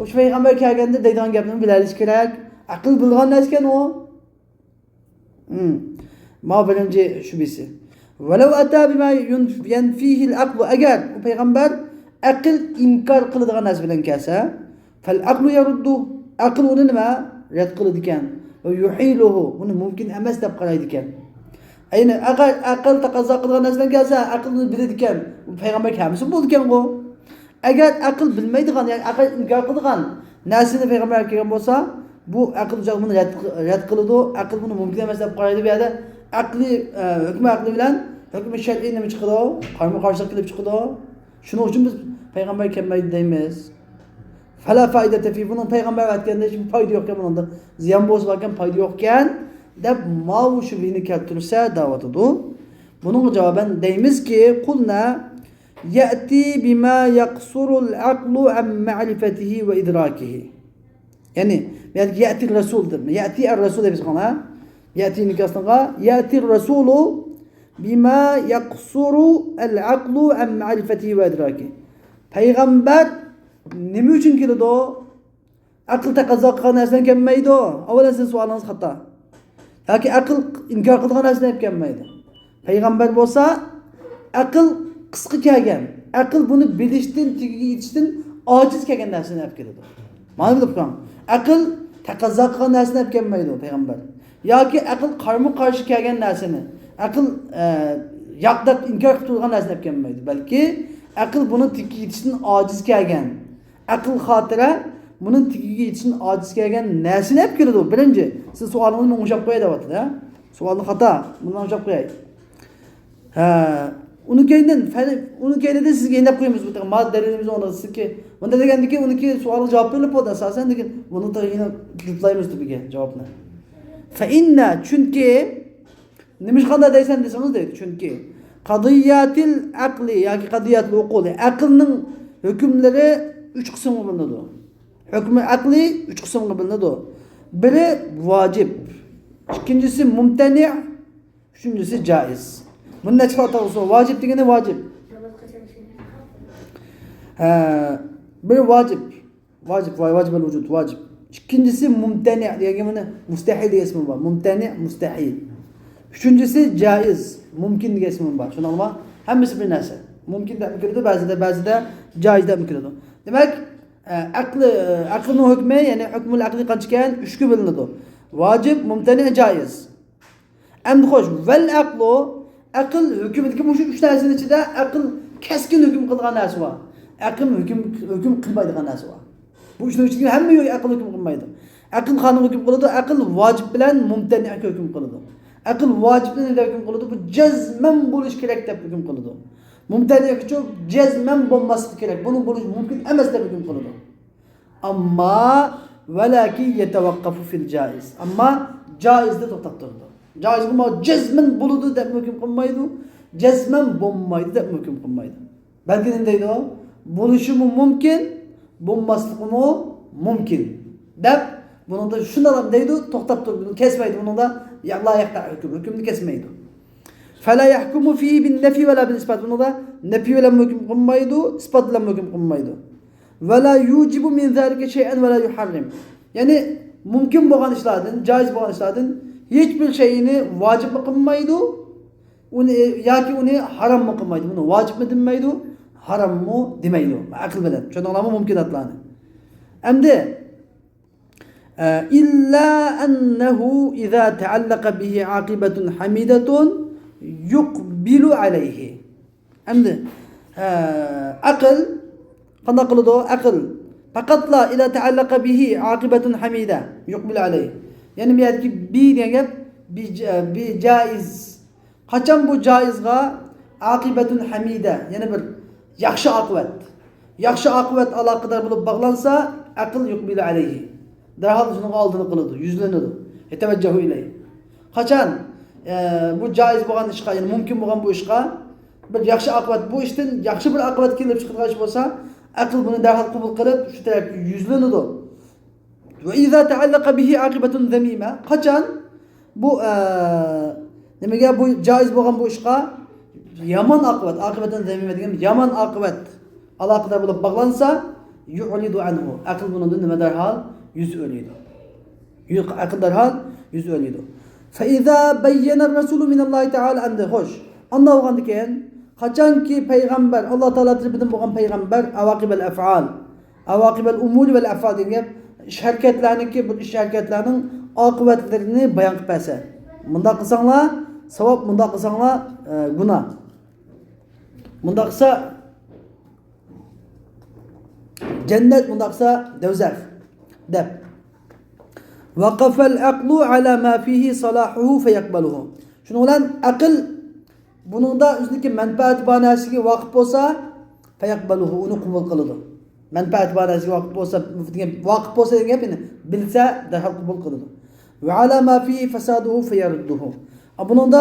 o'sha payg'ambar kelganda deydigan gapni bilalish kerak. Aql bilgan narsa ekan u. Ma birinchi shubhasi. Walau ata bima yanfihi al-aql, agar u payg'ambar aql inkor qiladigan narsa bilan kelsa, fal aqlu yaruddu, aql uni nima rad qiladi ekan. Va yuhiluhu, uni mumkin emas deb qaraydi ekan. Ayni agar aql taqozo qilgan narsa bilan kelsa, aqlni biladi ekan. U payg'ambar kelmasa bo'ldi ekan u. Agar aql bilmaydigan, ya'ni aql inkor qiladigan narsani payg'ambar kelgan bo'lsa, bu aql buni rad qiladi, aql buni mumkin emas deb qaraydi. Bu yerda aqli hukm aqli bilan hukm shar'iy nima chiqadi? Qarama-qarshilik qilib chiqadi. Shuning uchun biz payg'ambar kelmaydi deymiz. Fala foydata fi, bunun payg'ambar aytganda hech foyda yo'q ekan, bunda ziyon bo'lsa ekan, foyda yo'q ekan deb mavu shubhini keltirsa da'vatidu. Buning javoban deymizki, qulna ya'ti bima yaqsurul aqlu an ma'rifatihi va idrakihi. Ya'ni ya'ti rasul deb, ya'ti ar-rasul deb qana. Ya'ti nikasnaga ya'ti ar-rasulu bima yaqsuru al-aqlu an ma'rifatihi va idrakihi. Payg'ambar nima uchun keladi? Aql taqozo qilgan narsadan kelmaydi. Avvalo siz savolingiz xato. Yoki aql inkor qilgan narsadan kelmaydi. Payg'ambar bo'lsa aql qisqa kelgan. Aql buni bilishdan, tugiga yetishdan ojiz kelgan narsani olib keladi. Mana bilib qo'ying. Aql taqozo qilgan narsani olib kelmaydi payg'ambar. Yoki aql qarama-qarshi kelgan narsani, aql yoqdab inkor qilib turgan narsani olib kelmaydi. Balki aql buni tugiga yetishdan ojiz kelgan. Aql xotira buni tugiga yetishdan ojiz kelgan narsani olib keladi. Birinchi, siz savolingizni o'ngshab qo'yay deyapti-da. Savolni xato. Bundan o'ngshab qo'yay. Uni keyniden sizga endab qo'yamiz bu ma dalilimiz o'rnatdik. Bunda degandiki uniki savolga javob berib bo'ldi asosan lekin buni yana yutlaymiz tubiga javobni. Fa inna chunki nima qanday deysan desangiz deydi. Chunki qadiyatil aqli yoki qadiyatul uquli aqlning hukmlari 3 qismga bo'linadi. Hukmi aqli 3 qismga bo'linadi. Biri vojib, ikkinchisi mumtani, uchinchisi joiz. Bunda chiqadi vojib degani vojib. Biri vojib. Vojib al-vujud, vojib. İkincisi mumtani degan mana mustahil degan ismi bor. Mumtani, mustahil. Üçüncüsü caiz, mumkin degan ismi bor. Tushunarlimi? Hammasi bir narsa. Mumkin deb kiradi, ba'zida jaiz deb kiradi. Demak, aqlning hukmi, ya'ni hukmul aqli qanchakan 3 ga bo'linadi. Vojib, mumtani, jaiz. Endi xo'sh, val aqlu aql hukmidagi bu 3 narsaning ichida aql keskin hukm qilgan narsa bor. Aql hukm qilmaydigan narsa bor. Bu ishning ichida hamma yo'q aql hukm qilmaydi. Aql qanday hukm qiladi? Aql vojib bilan mumtani hukm qiladi. Aql vojib bilan hukm qiladi. Bu jazman bo'lish kerak deb hukm qiladi. Mumtani uchun jazman bo'lmasligi kerak. Buni bo'lish mumkin emas deb hukm qiladi. Ammo valaki yatawaqqafu fil jaiz. Ammo joizda to'xtab turadi. Joiz bo'lma jazman bo'ladi deb hukm qilmaydi. Jazman bo'lmaydi deb hukm qilmaydi. Balki nima deydi u? Bo'lishi mumkin, bo'lmasligi mumkin deb buningda shunday deydi, to'xtab turib kesmaydi. Buningda la yaqta hukmni kesmaydi. Fala yahkumu fihi bin nafi wala bil isbat. Buningda nafi bilan hukm qilmaydi, isbat bilan hukm qilmaydi. Wala yujibu min zalika shay'an wala yuharrim. Ya'ni mumkin bo'lgan ishlardan, joiz bo'lgan ishlardan hech bir shayni vojib qilmaydi, uni harom qilmaydi. Buni vojibmi demaydi, harommi demaydi. Aql bilan tushunarlimi mumkinatlarni. Endi illa annahu idza ta'allaqa bihi aqibatun hamidatun yuqbilu alayhi. Endi aql qanday qiladi? Aql faqatla idza ta'allaqa bihi aqibatun hamida yuqbilu alayhi. Yani bir yerdeki bi degan gap bi jaiz. Qachon bu joizga aqibetun hamida, yani bir yaxshi oqibat. Yaxshi oqibat aloqador bo'lib bog'lansa, aql yuqbilu alayhi. Darhol shuni oldini qiladi, yuzlanadi. Yetavajjahu ilayhi. Qachon bu joiz bo'lgan ishga, ya'ni mumkin bo'lgan bu ishga bir yaxshi oqibat, bu ishdan yaxshi bir oqibat kelib chiqadigan ish bo'lsa, aql buni darhol qabul qilib, shu tarafga yuzlanadi. Ve izâ teallaka bihi akibatun zemîme. Qachon bu nimaga bu joiz bo'lgan bu ishga yomon oqibat, aqibatun zemîme degan yomon oqibat aloqada bo'lib bog'lansa, yu'lidu anhu. Aql bundan nima darhol yuz o'raydi. Aql darhol yuz o'raydi. Fa izâ bayyana ar-rasulu minallohi ta'ala anda xo'sh. Unda bo'lgandan keyin qachonki payg'ambar, Alloh taolo tarafidan bo'lgan payg'ambar avaqibal af'al, avaqibal umuri vel af'al degan ish harakatlarniki, bu ish harakatlarning oqibatlarini bayon qilib bersa. Bunda qilsanglar savob, bunda qilsanglar gunoh. Bunda qilsa jannat, bunda qilsa do'zax deb. Waqafa al-aqlu ala ma fihi salahuhu fayaqbaluhu. Shuning bilan aql buningda o'ziniki manfaat banasiga vaqf bo'lsa, fayaqbaluhu, uni qabul qiladi. Manfaat banasiga vaqf bo'lsa degan gapni bilsa darhol qabul qiladi. Va ala ma fihi fasaduhu fayarudduhu. Buningda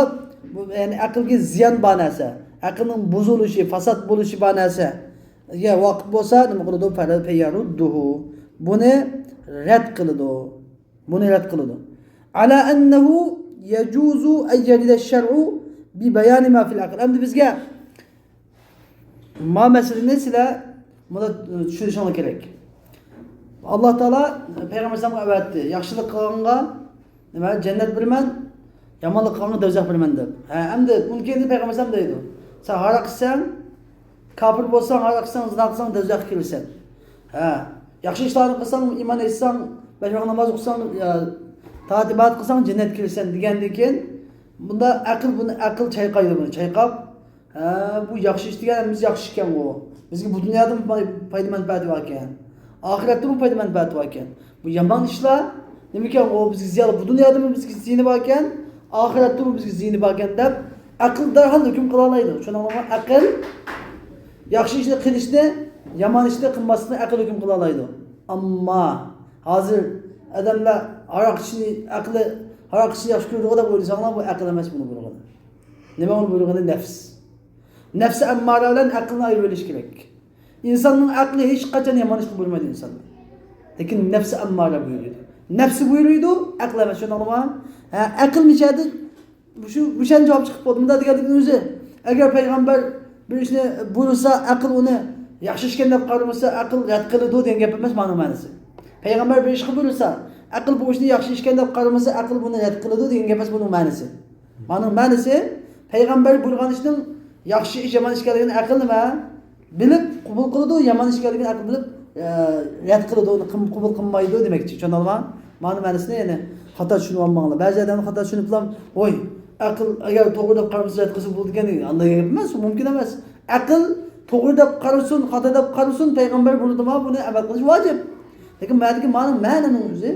ya'ni aqlga ziyon banasi, aqlning buzilishi, fasad bo'lishi banasi ya vaqf bo'lsa, nima qiladi? Fayarudduhu. Buni rad qiladi. Ala annahu yajuzu an yajida ash-shar'u bi bayani ma fil aql. Endi bizga ma masalani sizlar buni tushunishinglar kerak. Alloh taolo payg'ambarga aytdi, yaxshilik qilganga nima jannat beraman, yomonlik qilganga do'zax beraman deb. Endi mumkin payg'ambar deydi. Sen haroq qilsang, kofir bo'lsang, haroq qilsang, zina qilsang do'zaxga kirasan. Yaxshi ishlarni qilsang, iymon etsang, besh vaqt namoz o'qisang, taat qilsang jannatga kirasan degandan keyin bunda buni aql chayqaydi, buni chayqab, bu yaxshi ish deganimiz yaxshi ekan bu. Bizga bu dunyoda foyda manfaati bor ekan. Oxiratda bu foyda manfaati bor ekan. Bu yomon ishlar nima ekan? U bizga ziyon, bu dunyoda bizga ziyni bor ekan, oxiratda bu bizga ziyni bor ekan deb Aql darhol hukm qila oladi. Tushunarlimi? Aql yaxshi ishni qilishni, yomon ishni qilmaslikni aql hukm qila oladi. Ammo hozir odamlar aroq ichishni aqli aroq ichishni yaxshi ko'radi deb o'ylasanglar, bu aql emas buni bo'lgan. Nima uni bo'lgani nafs. Nafsi ammara bilan aqlni ayirib olish kerak. İnsanın aqli hech qachon yomon ish bo'lmaydi inson. Lekin nafsi ammara buyuradi. Nafsi buyuruydu, aql emas. Tushunarlimi? Ha, aql nechadi? Bu shan javob chiqib qoldi. Bunda deganlikni o'zi, agar payg'ambar bir ishni buyursa, aql uni yaxshi ishga deb qaramasa, aql rad qiladi degan gap emas ma'nosi. Payg'ambar bir ishni buyursa, aql bu ishni yaxshi ishga deb qaramasa, aql buni rad qiladi degan gap emas buning ma'nosi. Ma'nosi payg'ambar buyurgan ishning yaxshi ish yomon ish ekanligini aql nima? Bilib qabul qiladi, yomon ish ekanligini aql bilib rad qiladi, uni qabul qilmaydi demakchi. Tushunarlimi? Ma'nosini ya'ni xato tushunib olmanglar. Ba'zi odamlar xato tushunib ham, "Voy, aql agar to'g'ri deb qarasa rad qilsa bo'ldi ekan" deydi. Unday gap emas, mumkin emas. Aql to'g'ri deb qarasin, xato deb qarasin, payg'ambar buyurdimi, buni amal qilish vojib. Lekin ma'nodagi ma'noning o'zi,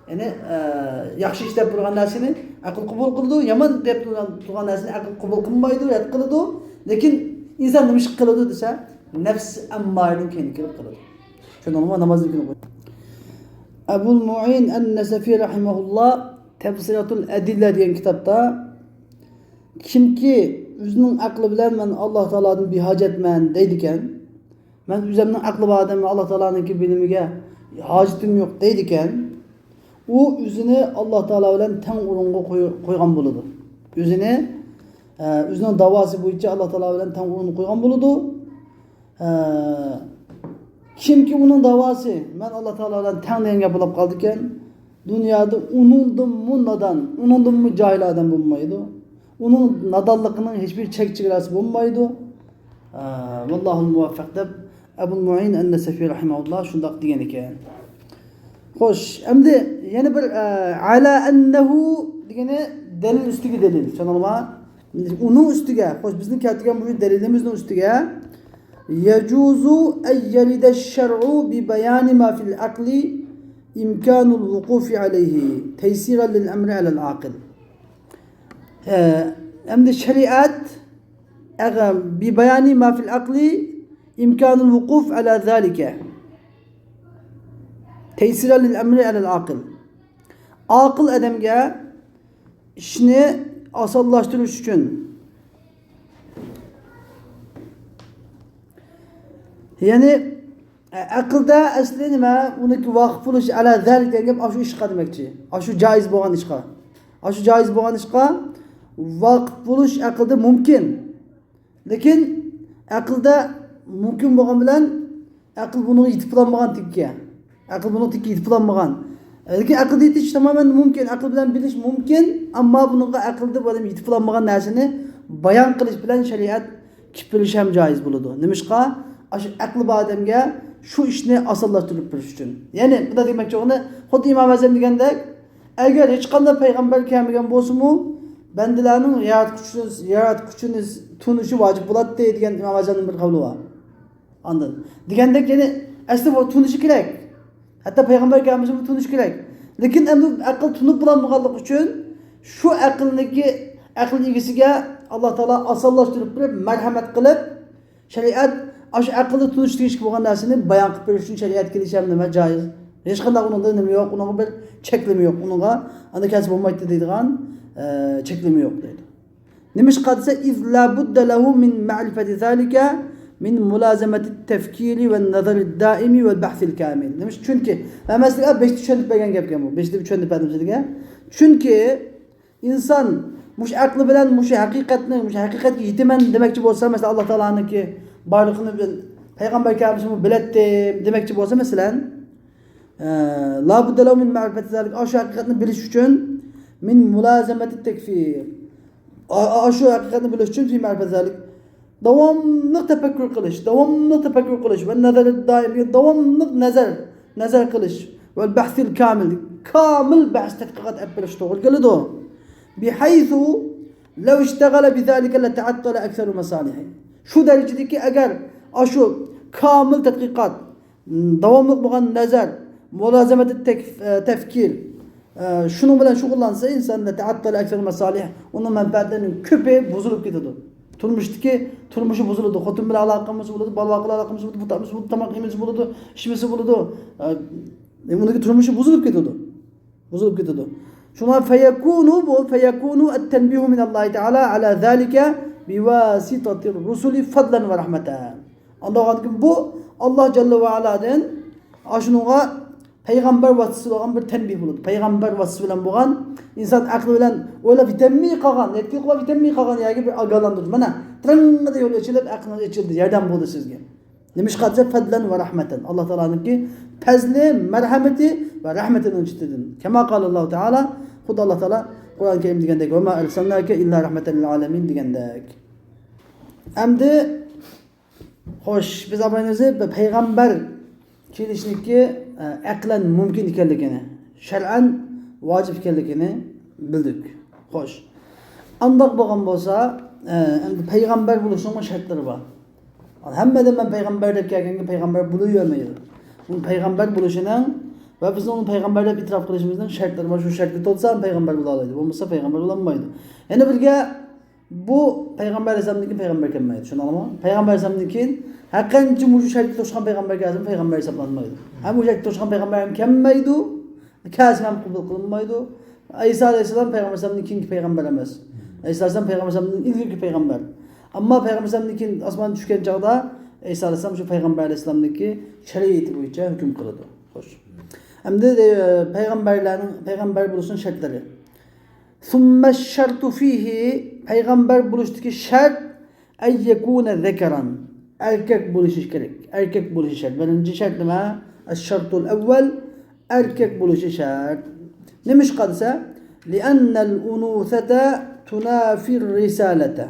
ya'ni yaxshi ish deb turgan narsani aql qabul qiladi, yomon deb turgan narsani aql qabul qilmaydi, rad qiladi. Lekin inson nima ish qiladi desa, nafs ammarning keyin kirib qiladi. Shuningmi namozlikni qo'ydi. Abul Mu'in an-Nasafi rahimahulloh Tafsiratul Adilla degan kitobda kimki o'zining aqli bilan men Alloh taolodan behojatman deydi ekan, men o'zimning aqli bor odam Alloh taoloning bilimiga hojatim yo'q deydi ekan, u o'zini Alloh taolo bilan teng o'ringa qo'ygan bo'ladi. O'zining da'vosi bo'yicha Alloh taolo bilan teng o'ringa qo'ygan bo'ladi. Kimki uning da'vosi men Alloh taolo bilan teng degan gap bo'lib qoldi ekan, dunyoda uningdan johil odam bo'lmaydi. Uning nadonligining hech bir chek-chegarasi bo'lmaydi. Vallohu muvaffaq deb Abul Mu'in an-Nasafi rahimahulloh shundoq degan ekan. Xo'sh, endi yana bir ala annahu degani dalil ustiga dalil. Tushunarlimi? Uning ustiga, xo'sh bizning keltirgan bu dalilimizning ustiga yajuzu ay yarida ash-shar'u bi bayani ma fil aqli imkanul vuqufi alayhi taysiran lil amri ala al-aqil. Endi shariat bi bayani ma fil aqli imkanul vuquf ala zalika taysiran lil amri ala al-aqil. Aqil odamga ishni osonlashtirish uchun ya'ni aqlda asli nima? Uniki vaqf bo'lish ala zalik degan gap shu ishqa demakchi. Shu joiz bo'lgan ishqa. Shu joiz bo'lgan ishqa vaqf bo'lish aqlda mumkin. Lekin aqlda mumkin bo'lgan bilan aql buni yetib olmagan tikka. Aql buni tikka yetib olmagan. Lekin aqlda yetish tamoman mumkin. Aql bilan bilish mumkin, ammo bunga aqlda bo'lib yetib olmagan narsani bayon qilish bilan shariat kipirish ham joiz bo'ladi. Nimishqa? Shu aqli bor odamga shu ishni osonlashtirib berish uchun. Ya'ni bunda demakchi o'g'ni xuddi Imom Azam degandek, agar hech qanday payg'ambar kelmagan bo'lsa-mu, bandalarning yaratquchini tunishi vojib bo'ladi degan Imom Azamning bir qavli bor. Anladin? Degandek, ya'ni asli bu tunishi kerak. Hatto payg'ambar kelmasa bu tunishi kerak. Lekin endi aql tunib bo'lmaganligi uchun shu aql egasiga Alloh taolo osonlashtirib berib, marhamat qilib, shariat shu aqlni tunishtirishga bo'lgan narsani bayon qilib berish uchun shariat kelisham nima joiz. Hech qanday uningda nima yo'q, uningga bir cheklimi yo'q, uningga anda kasb bo'lmaydi deydigan cheklimi yo'q deydi. Nima ish qilsa iz la budda lahu min ma'rifati zalika min mulazamati at-tafkiri va an-nazar ad-daimi va al-bahth al-kamil. Nima chunki masalan 5 tushunib bergan gapgan bu. 5 deb tushunib berdim sizga. Chunki inson mush aqli bilan mush haqiqatga yetaman demakchi bo'lsa, masalan Alloh taolaniki barliqni payg'ambar kelishini bilatdi demakchi bo'lsa, masalan la budda lahu min ma'rifati zalika shu haqiqatni bilish uchun min mulazamati at-takfir shu haqiqatni bilish uchun fi ma'rifati zalik davomli tafakkur qilish va davomli nazar qilish va bahsil kamil bahs tadqiqot qilish to'g'ri keladi. Bihaythu law ishtaghala bizalika la ta'attala aktharu masalihi. Shu darajadagi agar shu kamil tadqiqot, davomli bo'lgan nazar, mulazamat tafkir Şunun bilan shug'ullansa insonda ta'attal aksar masalih, uning manfaatlarining ko'pi buzilib ketadi. Turmushi buziladi. Xotin bilan aloqamiz bo'ladi, bola bilan aloqamiz bo'ladi, butamiz bo'ladi, tamoq yemiz bo'ladi, ishimiz bo'ladi. Uning turmushi buzilib ketadi. Buzilib ketadi. Shuna fayakunu at-tanbihu min Alloh taala ala zalika biwasitatir rusuli fadlan va rahmatan. Allohning bu Alloh jalla va aladan ashunga payg'ambar vasfisi bo'lgan bir tanbih bo'ladi. Payg'ambar vasfisi bilan bo'lgan inson aqli bilan o'ylab yetamay qolgan, netki qilib yetamay qolgan yoki bir ogohlantirish. Mana tirnqida yo'l ochilib, aqlingiz ochildi, yordam bo'ldi sizga. Nima qilsa fadlan va rahmatan. Alloh taolaning fazli, marhamati va rahmatidan chiqdi. Kama qala Alloh taala, Xudo Alloh taala Qur'on Karim degandek, "Va ma arsalnaka illa rahmatan lil alamin" degandek. Endi xo'sh, biz abayimizni payg'ambar kelishniki aqlan mumkin ekanligini, shar'an vojib ekanligini bildik. Xo'sh. Andoq bo'lgan bo'lsa, endi payg'ambar bo'lishning shartlari bor. Hammadan men payg'ambar deb kelganga payg'ambar bo'lavermaydi. Uning payg'ambar bo'lishining va biz uni payg'ambar deb e'tirof qilishimizning shartlari bor. Shu shartga to'lsa payg'ambar bo'la oladi. Bo'lmasa payg'ambar bo'la olmaydi. Yana birga bu payg'ambar alayhisolamning payg'ambar kelmaydi. Tushunarlimi? Payg'ambar alayhisolamning haqqancha shu shartga to'shgan payg'ambar kelsa payg'ambar hisoblanmaydi. Ham u shartga to'shgan payg'ambar ham kelmaydi, kasb ham qabul qilinmaydi. Isa alayhisalom payg'ambar alayhisolamning keyingi payg'ambar emas. Isa alayhisalom payg'ambar alayhisolamning ilgirki payg'ambar. Ammo payg'ambar alayhisolamning osmon tushgan chog'da Isa alayhisalom shu payg'ambar alayhisolamning shariati bo'yicha hukm qiladi. Xo'sh. Endi payg'ambar bo'lishning shartlari. Summa shartu fihi payg'ambar bo'lishdagi shart ay yakuna zakaran. Erkek bo'lishi kerak. Erkek bo'lishi shart. Birinchi shart nima? Ash-shartul awwal erkek bo'lishi shart. Nima ish qilsa? Li'anna al-unuthata tunafi ar-risalata.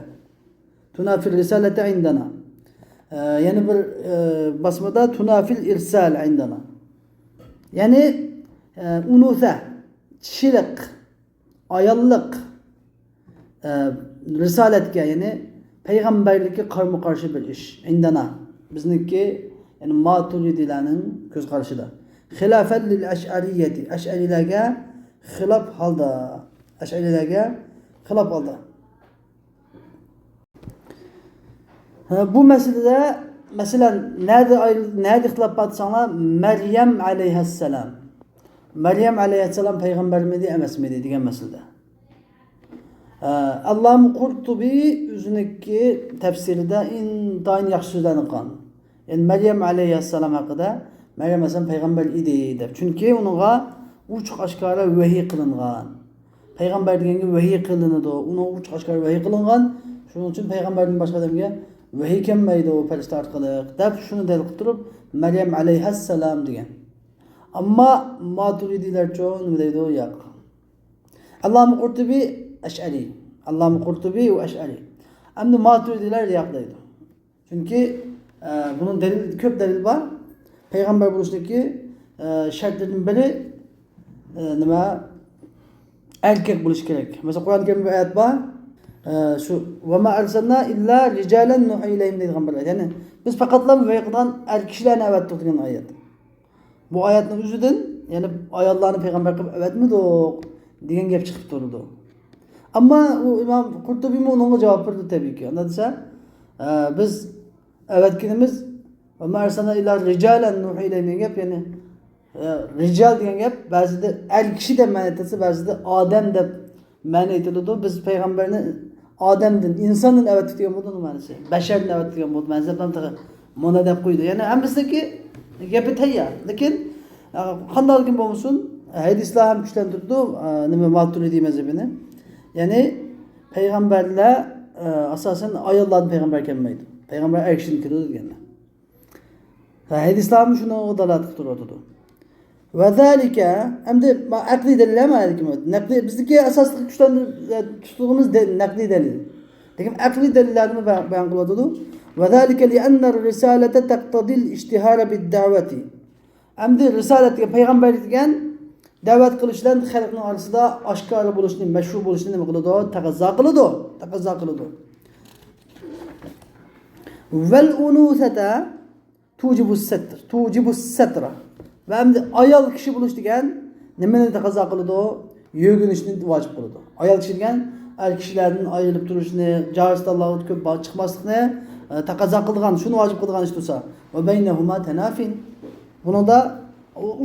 Tunafi ar-risalata indana. Yani bir basmada tunafi al-irsal indana. Yani unutha, kishilik, ayollik risolatga, yani payg'ambarlikka qarshi bir ish. Indana bizniki yani Maturidilarning ko'z qarashida. Xilafat lil ash'ariyati. Ash'arilarga xilaf holda. Ash'arilarga xilaf holda. Bu masalada masalan nerede ixtilof qilsanglar Maryam alayhissalom. Maryam alayhissalom payg'ambarmidi emasmidi degan masalada. Alloh Qurtubi o'ziniki tafsirida intayin yaxshi so'zlarni qilgan. Yani Maryam alayhissalom haqida Maryam alayhissalom payg'ambar edi deb. Chunki uningga uch oshkora vahiy qilingan. Payg'ambar deganga vahiy qilinadi. Uni uch oshkora vahiy qilingan. Shuning uchun payg'ambarning boshqa odamga vahiy kelmaydi u farishta orqali deb shuni dalil qilib turib Maryam alayhissalom degan. Ammo Maturidilarcha nima deydi? Yo'q. Alloh Qurtubi Ash'ari. Alloh Qurtubi va Ash'ari. Endi Maturidilar yo'q deydi. Chunki bunun ko'p dalil bor. Payg'ambar bo'lishniki shartlarining biri nima? Erkek bo'lish kerak. Masalan, Qur'on Karimda bir oyat bor. Şu ve ma arsalna illa rijalan nuhi ilayhim degan bir oyat. Yani biz faqatlam vahiy er kishilarni avatdik degan oyat. Bu oyatning o'zidan, yani ayollarni payg'ambar qilib avatmidik degan gap chiqib turdi. Ammo u Imom Qurtubi unga javob berdi tabii ki. Onda desa, biz avatganimiz ve ma arsalna illa rijalan nuhi ilayhim degan gap, yani rijal degan gap ba'zida er kishi deb ma'no etilsa, ba'zida odam deb ma'no etiladi. Biz payg'ambarni odamdan, insondan avatdik degan bo'ldi ma'nosi. Bashardan avatdik degan bo'ldi. Mazhabdan tag'i mana deb qo'ydi. Ya'ni hammasiki gapi tayyor. Lekin qanday bo'lmasin, hadislar ham kuchlantirdi nima Maturidi mazhabini. Ya'ni payg'ambarlar asosan ayollardan payg'ambar kelmaydi. Payg'ambar er kishini keladi deganlar. Hadislar ham shuni dalolat qilib turadi. Ve zalika endi aqliy dalil emas, naqli bizdagi asosli tutduğumuz naqliy dalil. Lekin aqliy dalillarni bayon qiladi. Ve zalika li anna ar-risalata taqtadi al-ishtihara bid-da'wati. Endi risolatga payg'ambar degan da'vat qilishdan xalqning orasida oshkora bo'lishni, mashhur bo'lishni nima qiladi? Taqozo qiladi. Val unuthata tujibu as-satr, tujibu as-satra. Ve endi ayol kishi bo'lish degan nimani taqozo qiladi? Yögünüşni vacib qiladi. Ayol kishiga er kishilardan ayrilib turishni, jaristonlarga ko'p chiqmaslikni taqozo qilgan, shuni vacib qilgan ish bo'lsa, va baynahuma tanafin. Buningda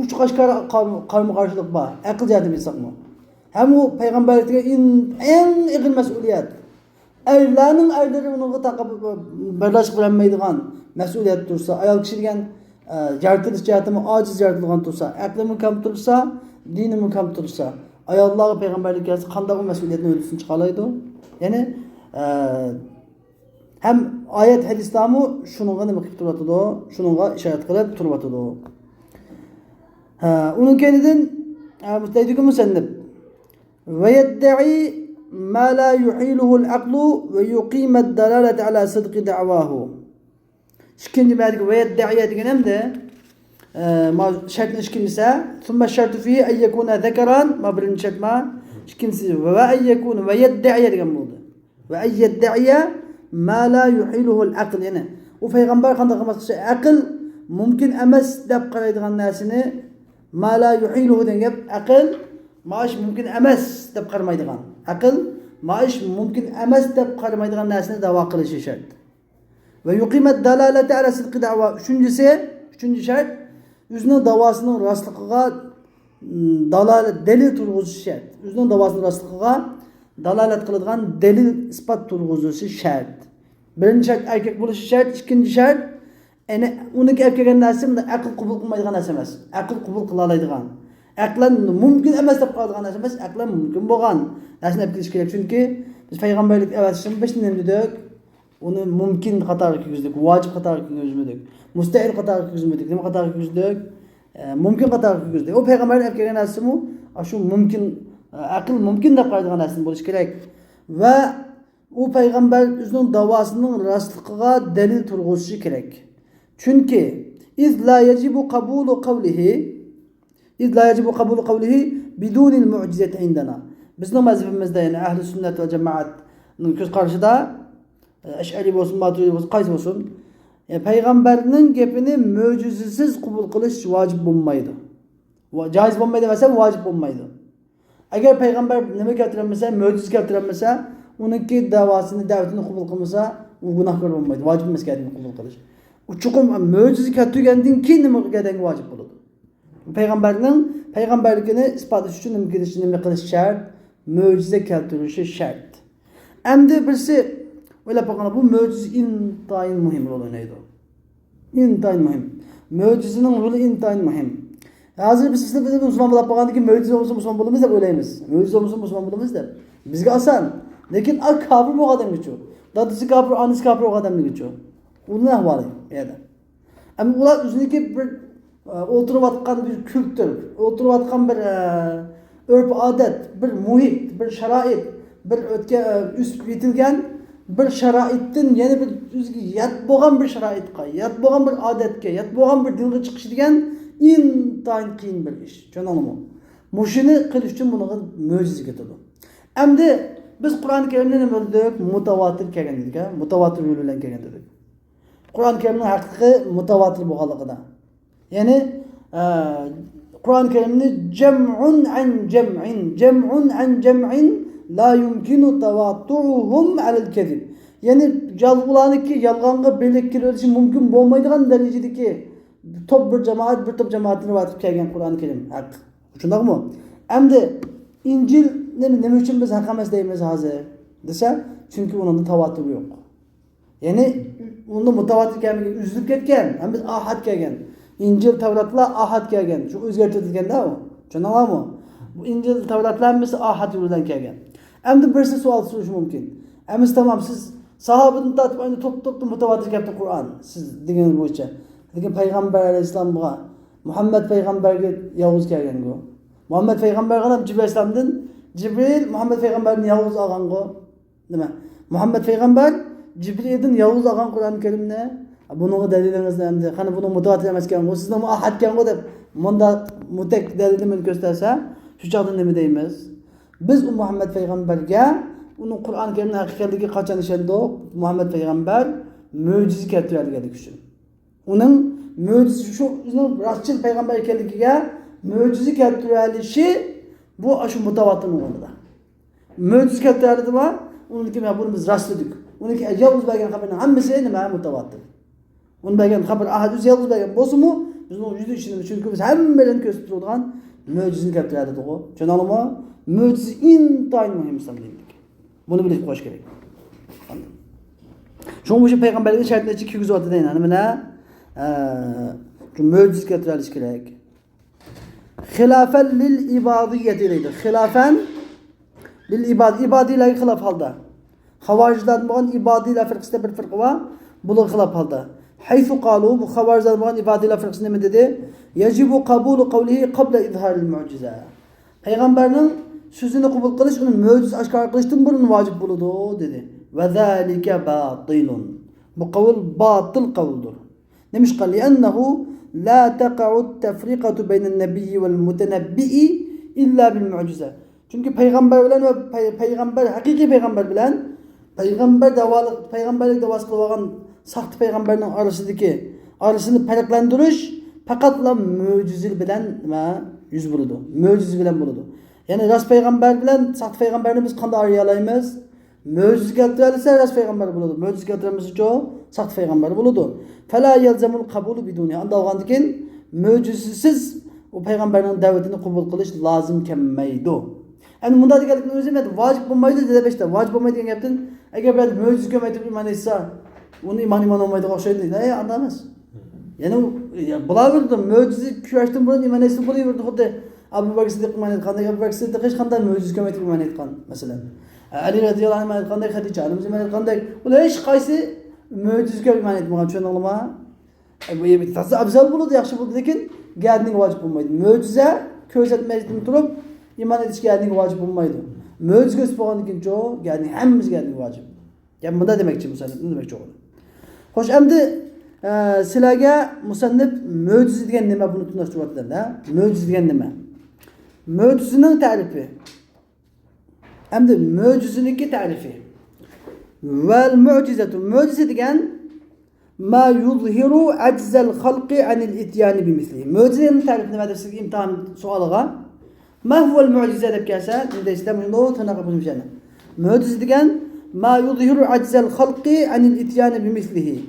uch qo'shqar qarama-qarshilik bor. Aql jihatdan bilsakmi? Hem o peygamberlikte en ig'ir mas'uliyat. Erlarning erlari unga taqib birlashib bilinmaydigan mas'uliyat tursa, ayol kishi degan yaratilish jihatdan ojiz yaratilgan tursa, aqli kam tursa, dini kam tursa, ayollarga payg'ambarlik kelsa qanday mas'uliyatni o'zidan chiqaradi? Ya'ni hem oyat hadislarmi shunga nima qilib turadi? Shunga ishorat qilib turadi. Uning kenidan mustaydiq musannif ويدعي ما لا يحيله العقل ويقيم الدلالة على صدق دعواه. شكل بعد ويدعي ديجنم ده ما شرط نشكنسا ثم الشرط فيه أن يكون ذكرا ما برن شرط ما شكنسا وأن يكون ويدعي ديجنم ده وأن يدعي ما لا يحيله العقل يعني وفيغمبر خندق عقل ممكن أمس دبقة يدغن الناسنة ما لا يحيله ديجنم عقل maaş mümkün emas deb qaramaydigan. Aql maaş mümkün emas deb qaramaydigan narsani da'vo qilishi shart. Ve yuqimat dalalati ala sidqi da'va. Üçüncü şart o'zining da'vosining rostligiga dalalat delil turg'izishi shart. O'zining da'vosining rostligiga dalalat qiladigan delil isbot turg'izishi shart. Birinchi shart erkak bo'lishi shart, ikkinchi shart yani uni kelgan narsa aql qabul qilmaydigan narsa emas. Aql qabul qila oladigan. Aqlan mümkün emas deb qolgan narsa emas, aqlan mümkün bo'lgan narsani olib kelish kerak. Chunki biz payg'ambarlik avvatishim 5 nima dedik? Uni mümkün qatoriga kirgizdik, vojib qatoriga kirgizmadik, mustahil qatoriga kirgizmadik, nima qatoriga kirgizdik? Mümkün qatoriga kirgizdik. O payg'ambarlik olib kelgan narsami shu mümkün, aql mümkün deb qolgan narsa bo'lish kerak. Va u payg'ambar o'zining da'vosining rostligiga dalil turg'izishi kerak. Chunki iz la yajibu qabulu qawlihi إذ لا يجب قبول قوله بدون المعجزة عندنا. Bizning mazhabimizda yani ahli sunnat va jamoatning ko'z qarashida Ash'ari bo'lsin, Maturidi bo'lsin, qaysi bo'lsin, payg'ambarning gapini mo'jizasiz qabul qilish vojib bo'lmaydi. Joiz bo'lmaydi desam vojib bo'lmaydi. Agar payg'ambar nima keltirmasa, mo'jiza keltirmasa, uniki da'vosini, da'vatini qabul qilmasa, u gunohkor bo'lmaydi. Vojib emas gapini qabul qilish. Uchuqum mo'jiza keltirgandan keyin nima qilganda vojib bo'ladi. Peygamberlikini ispat için nima qilish shart, mo'jiza keltirishi shart. Endi birisi o'ylab qo'yganda bu mo'jiza intayin muhim rol o'ynaydi. Intayin muhim. Mo'jizaning roli intayin muhim. Hozir biz sizlar musulmon bo'lib qolgandan keyin mo'jiza bo'lsa musulmon bo'lamiz deb o'ylaymiz. Mo'jiza bo'lsa musulmon bo'lamiz deb. Bizga oson. Lekin kafir bo'lgan uchun, dadasi kafir, onasi kafir bo'lgan uchun. Uning ahvoli edi. Ammo ular o'ziniki bir oturup atkan bir kültür, oturup atkan bir örf adet, bir muhit, bir şarait, bir üst yetilgen bir şaraitin yeni bir yat boğan bir şaraitka, yat boğan bir adetke, yat boğan bir dilge çıkışı degen intayin qiyin bir iş. Çönanı mı? Muşini kılıç için bunu möcize getirdi. Hem de biz Kur'an-ı Kerim'de ne böldük? Mutavatir kegen dedik. Mutavatir bölülen kegen dedik. Kur'an-ı Kerim'in hakkı mutavatir buğalıqıda. Yani Kur'an-ı Kerim'de cem'un an cem'in la yumkinu tavattu'uhum alel kezib. Yani ulaniki yalğanğa birleştirilmesi mümkün olmaydigan derecedeki top bir cemaatini vatıp kelgen Kur'an-ı Kerim. Hak. Şundak mı? Hem de İncil ne için biz hak emas deymiz hazır dese çünkü onun da tavatturu yok. Yani onda mutavatir kelmegen üzülüp ketken, hem biz ahad kelgen. İncil Tevrat'la ahad kelgen. Şu o'zgartirilgan da o. Tushunamizmi? Bu İncil Tevrat'lar mesela ahad yo'lidan kelgan. Endi birisi savol so'rash mumkin. Emas tamam siz sahobadan tortib endi top mutavatir kelibdi Qur'on. Siz deganingiz bo'yicha. Lekin payg'ambar alayhisolamga Muhammad payg'ambarga Yavuz kelgan-ku. Muhammad payg'ambar ham Jibril Muhammad payg'ambarni Yavuz olgan-ku. Nima? Muhammad payg'ambar Jibrildan Yavuz olgan Qur'on Karimni bunun dalilingiz endi qani buni mutawatir emas ekan, sizning ahad ekan deb bunda mutek dalilini ko'rsatsa, shu chog'da nima deymiz? Biz Muhammad payg'ambarga uning Qur'on Karimning haqiqatligiga qachon ishondik? Muhammad payg'ambar mo'jiza keltiradigan uchun. Uning mo'jiza shu o'zining rostchil payg'ambar ekanligiga Möcize keltirilishi bu aşı mutavattir olmalı. Möcize keltirildi var. Onun gibi bunu biz rastladık. Onun ki yalnız belgen haberin hemmesi nima mutavattir. Onun belgen haber ahadüz yalnız belgen bozumu biz onun yüzü içinde çünkü biz hemmelerini gösterip turgan möcizini keltirildi o. Çanalama möcize intayın mühim sanırım. Bunu bilip koş gerek. Şoň bu peygamberliğin şertine iki yüz adı deyin. Mana möcize keltiriliş gerek. Hilafen lil ibadiyeti deydi. Hilafen lil ibadiyle hilaf halda. Havaricilerden bolan ibadiyle fırkısında bir fırkı var. Bunu hilaf halda. Haythu qalu bu havaricilerden bolan ibadiyle fırkısında ne dedi? Yecibu kabulu kavlihi qabla izharil mucize. Peygamberinin sözünü kabul kılış onun möcize aşkar kılıştın bunun vacip buludu dedi. Ve zâlike batilun. Bu kavul batıl kavuldur. Demiş ki li'ennehu la taqa'u tefrikatu beynen nebiyyi vel mutenebbi'i illa bil mucize. Çünkü peygamber bilen ve peygamber hakiki peygamber bilen peygamberlik davası kılgan saht peygamberinin arasını farklandırış fakatla mucize bilen yüz buludu. Mucize bilen buludu. Yani rast peygamber bilen saht peygamberini biz kanda arayalayımız. Mucize keltirilse rast peygamber buludu. Mucize keltirilmesi çoğu saht peygamber buludu. Fela yelzemul kabulu biduni. Anda olgandikin mucizesiz o peygamberin davetini kabul kılış lazım kemmeydi. Yani bunda dikkatli özlemedim. Vacip bulmaydı dedi beşte. Vacip bulmaydı diyen yaptın. Eğer ben mucize gömetip iman etse onu iman olmaydı koşuydu. Ne anlamaz. Yani bulavurdu. Mucize küyaştın bunun iman etse bulavurdu. Hatta Abu Bakr Siddiq iman etkandı. Abu Bakr Siddiq hiç kandan mucize gömetip iman etkan mesela. Ali radıyallahu anh iman etkandı. Hatice Hanımız iman etkandı. Ula hiç kaysi mucize gömetip iman etmeyen şu an olma. Bu yemek tası abzal buludu. Yaxşı buldu dekin. Geldiğinde vacip bulmaydı. Mucize köz etmezdim durup iman ediş geldiğinde vacip bulmaydı. Mucize göz boğandıkin çoğu geldiğinde hemmimiz geldiğinde vacip. Yani bu da demekçi musannif. Ne demek çoğu? Hoş emdi silage musannif mucize diyen neme bunu tunlaştırıyorlar da. Mucize diyen neme. Mucizenin tarifi. Emdi mucizeninki tarifi. Vel mucizetu. Mucize diyen ma yuzhiru aczal halqi anil ityani bimislihi. Mucizenin tarifini verdim size imtihan sualıga. Ma huvel mucize dep gelse, ne de İslam'ın o tanağı bulmuş yani. Mucize diyen ma yuzhiru aczal halqi anil ityani bimislihi.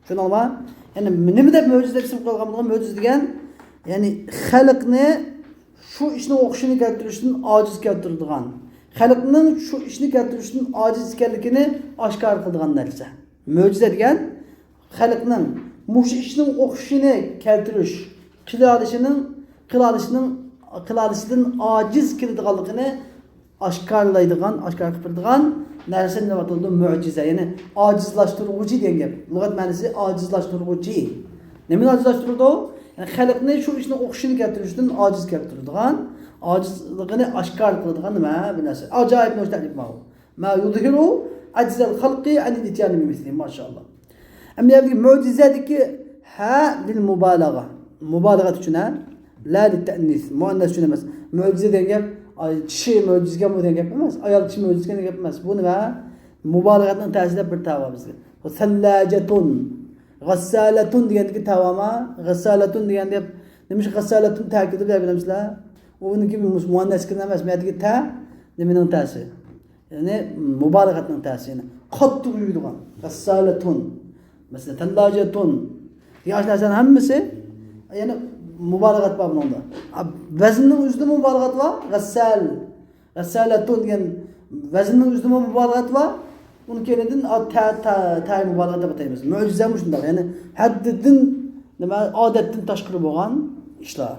Şunu alma. Yani ne mi de mucize isim kalgamlığa mucize diyen yani halkını şu işini okuşunu keltirişinin aciz keltirdiğan. Halkının şu işini keltirişinin aciz kellikini aşkar kıldığan narsa. Mucize diyen halkının muş işinin okuşunu keltiriş, kılalışının aciz kıldıqanlığını aşkar kıpırdığan narsa ne vatıldı? Mucize. Yani acizlaştırıcı diyen gep. Lügat manası acizlaştırıcı. Nemin acizlaştırırdı o? Yani halkını şu işini okuşunu keltirişinin aciz keltirdiğan, acizliğini aşkar kıldığan bir narsa. Acayip noştalik ma o. Ma yudhiru aczal halqi anil ityani bimislihi. Maşallah. Ama yani mucizedeki ha lil mübalağa. Mübalağa tüçüne la lil te'nis. Muannas tüçüne mes. Mucize dengep çişi mucize mu dengep emez. Ayal çişi mucize dengep emez. Bu ne? Mübalağanın tesirde bir tava bizde. O thallacetun, gassaletun diyendeki tavama, gassaletun diyende demiş gassaletun takidi bile bilemezler. Onun gibi muannas kılınamaz. Meyadaki ta deminin tası. Yani mübalağanın tası yani. Kattu uyuduğun. Gassaletun. Mesela tellacetun. Yaşlar sen hemmisi yani mübalagat babında onda. Vezinin üstünde mübalagat var. Gassaletun diyen vezinin üstünde mübalagat var. Onu kendin ta mübalagata batayımız. Mucize mi şunda? Yani haddedin adettin taşkırı boğan işler.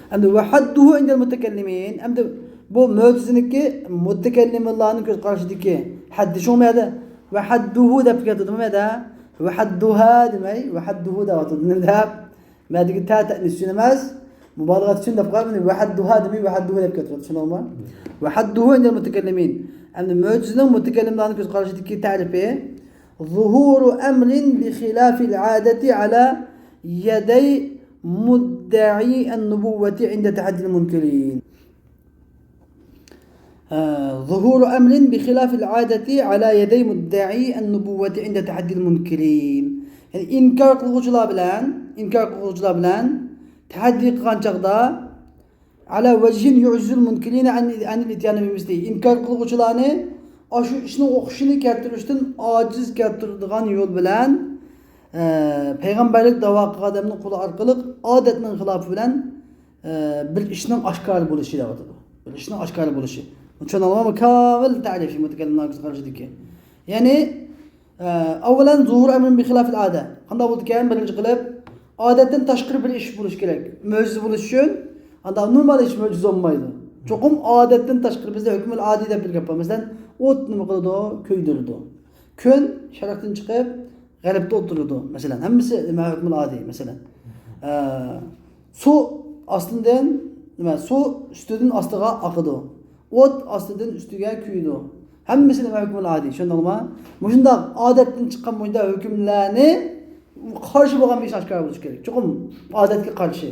Hem ve hadduhu indel mutekellimin. Hem de bu mucizeniki mutekellimillahın göz karşıdaki haddi şu meyada ve hadduhu da fikirde meyada ve hadduha demey ve hadduhu da vatı dinlem ما ديك تا تأنيس شنو ماز مبالغة شنو دفقة من وحدها دمي وحدها يبكت شنو ما وحدها عند المتكلمين أن المعجزة المتكلم لأن في قارش ديك تعرف إيه ظهور أمر بخلاف العادة على يدي مدعي النبوة عند تحدي المنكرين ظهور أمر بخلاف العادة على يدي مدعي النبوة عند تحدي المنكرين يعني إنكار قلوجلا بلان tahaddi qilgan chaqda ala vajhin yu'zul munkirina anil ityani bimisli inkor qiluvchilarni shu ishni o'qishini keltirishdan ojiz keltiradigan yo'l bilan payg'ambarlik da'vo qilgan odamning quli orqali odatning xilofi bilan bir ishning oshkor bo'lishi deyapti. Bir ishning oshkor bo'lishi. Tushunalmi? Kamil ta'rifi mutakallimlar qarashidagi. Ya'ni avvalan zuhur amrin bi xilafil ada. Qanday bo'ldi ekan? Birinchi qilib odatdan tashqari bir ish bo'lish kerak. Mo'jiza bo'lish uchun adam normal ish mo'jiza olmaydi. Cho'qim odatdan tashqari bizda hukmul adi deb bir gap bor. Masalan, o't nima qiladi? Ko'ydirdi. Kun sharaqdan chiqib g'aribda o'tirdi. Masalan, hammasi nima hukmul adi masalan. Suv ostidan nima? Suv ustidan ostiga oqidi. O't ostidan ustiga kuydi. Hammasi nima hukmul adi. Tushundingmi? Shundoq odatdan chiqqan bunda hukmlarni qarshi bo'lgan bir ish oshkor bo'lish kerak. Cho'qim odatga qarshi.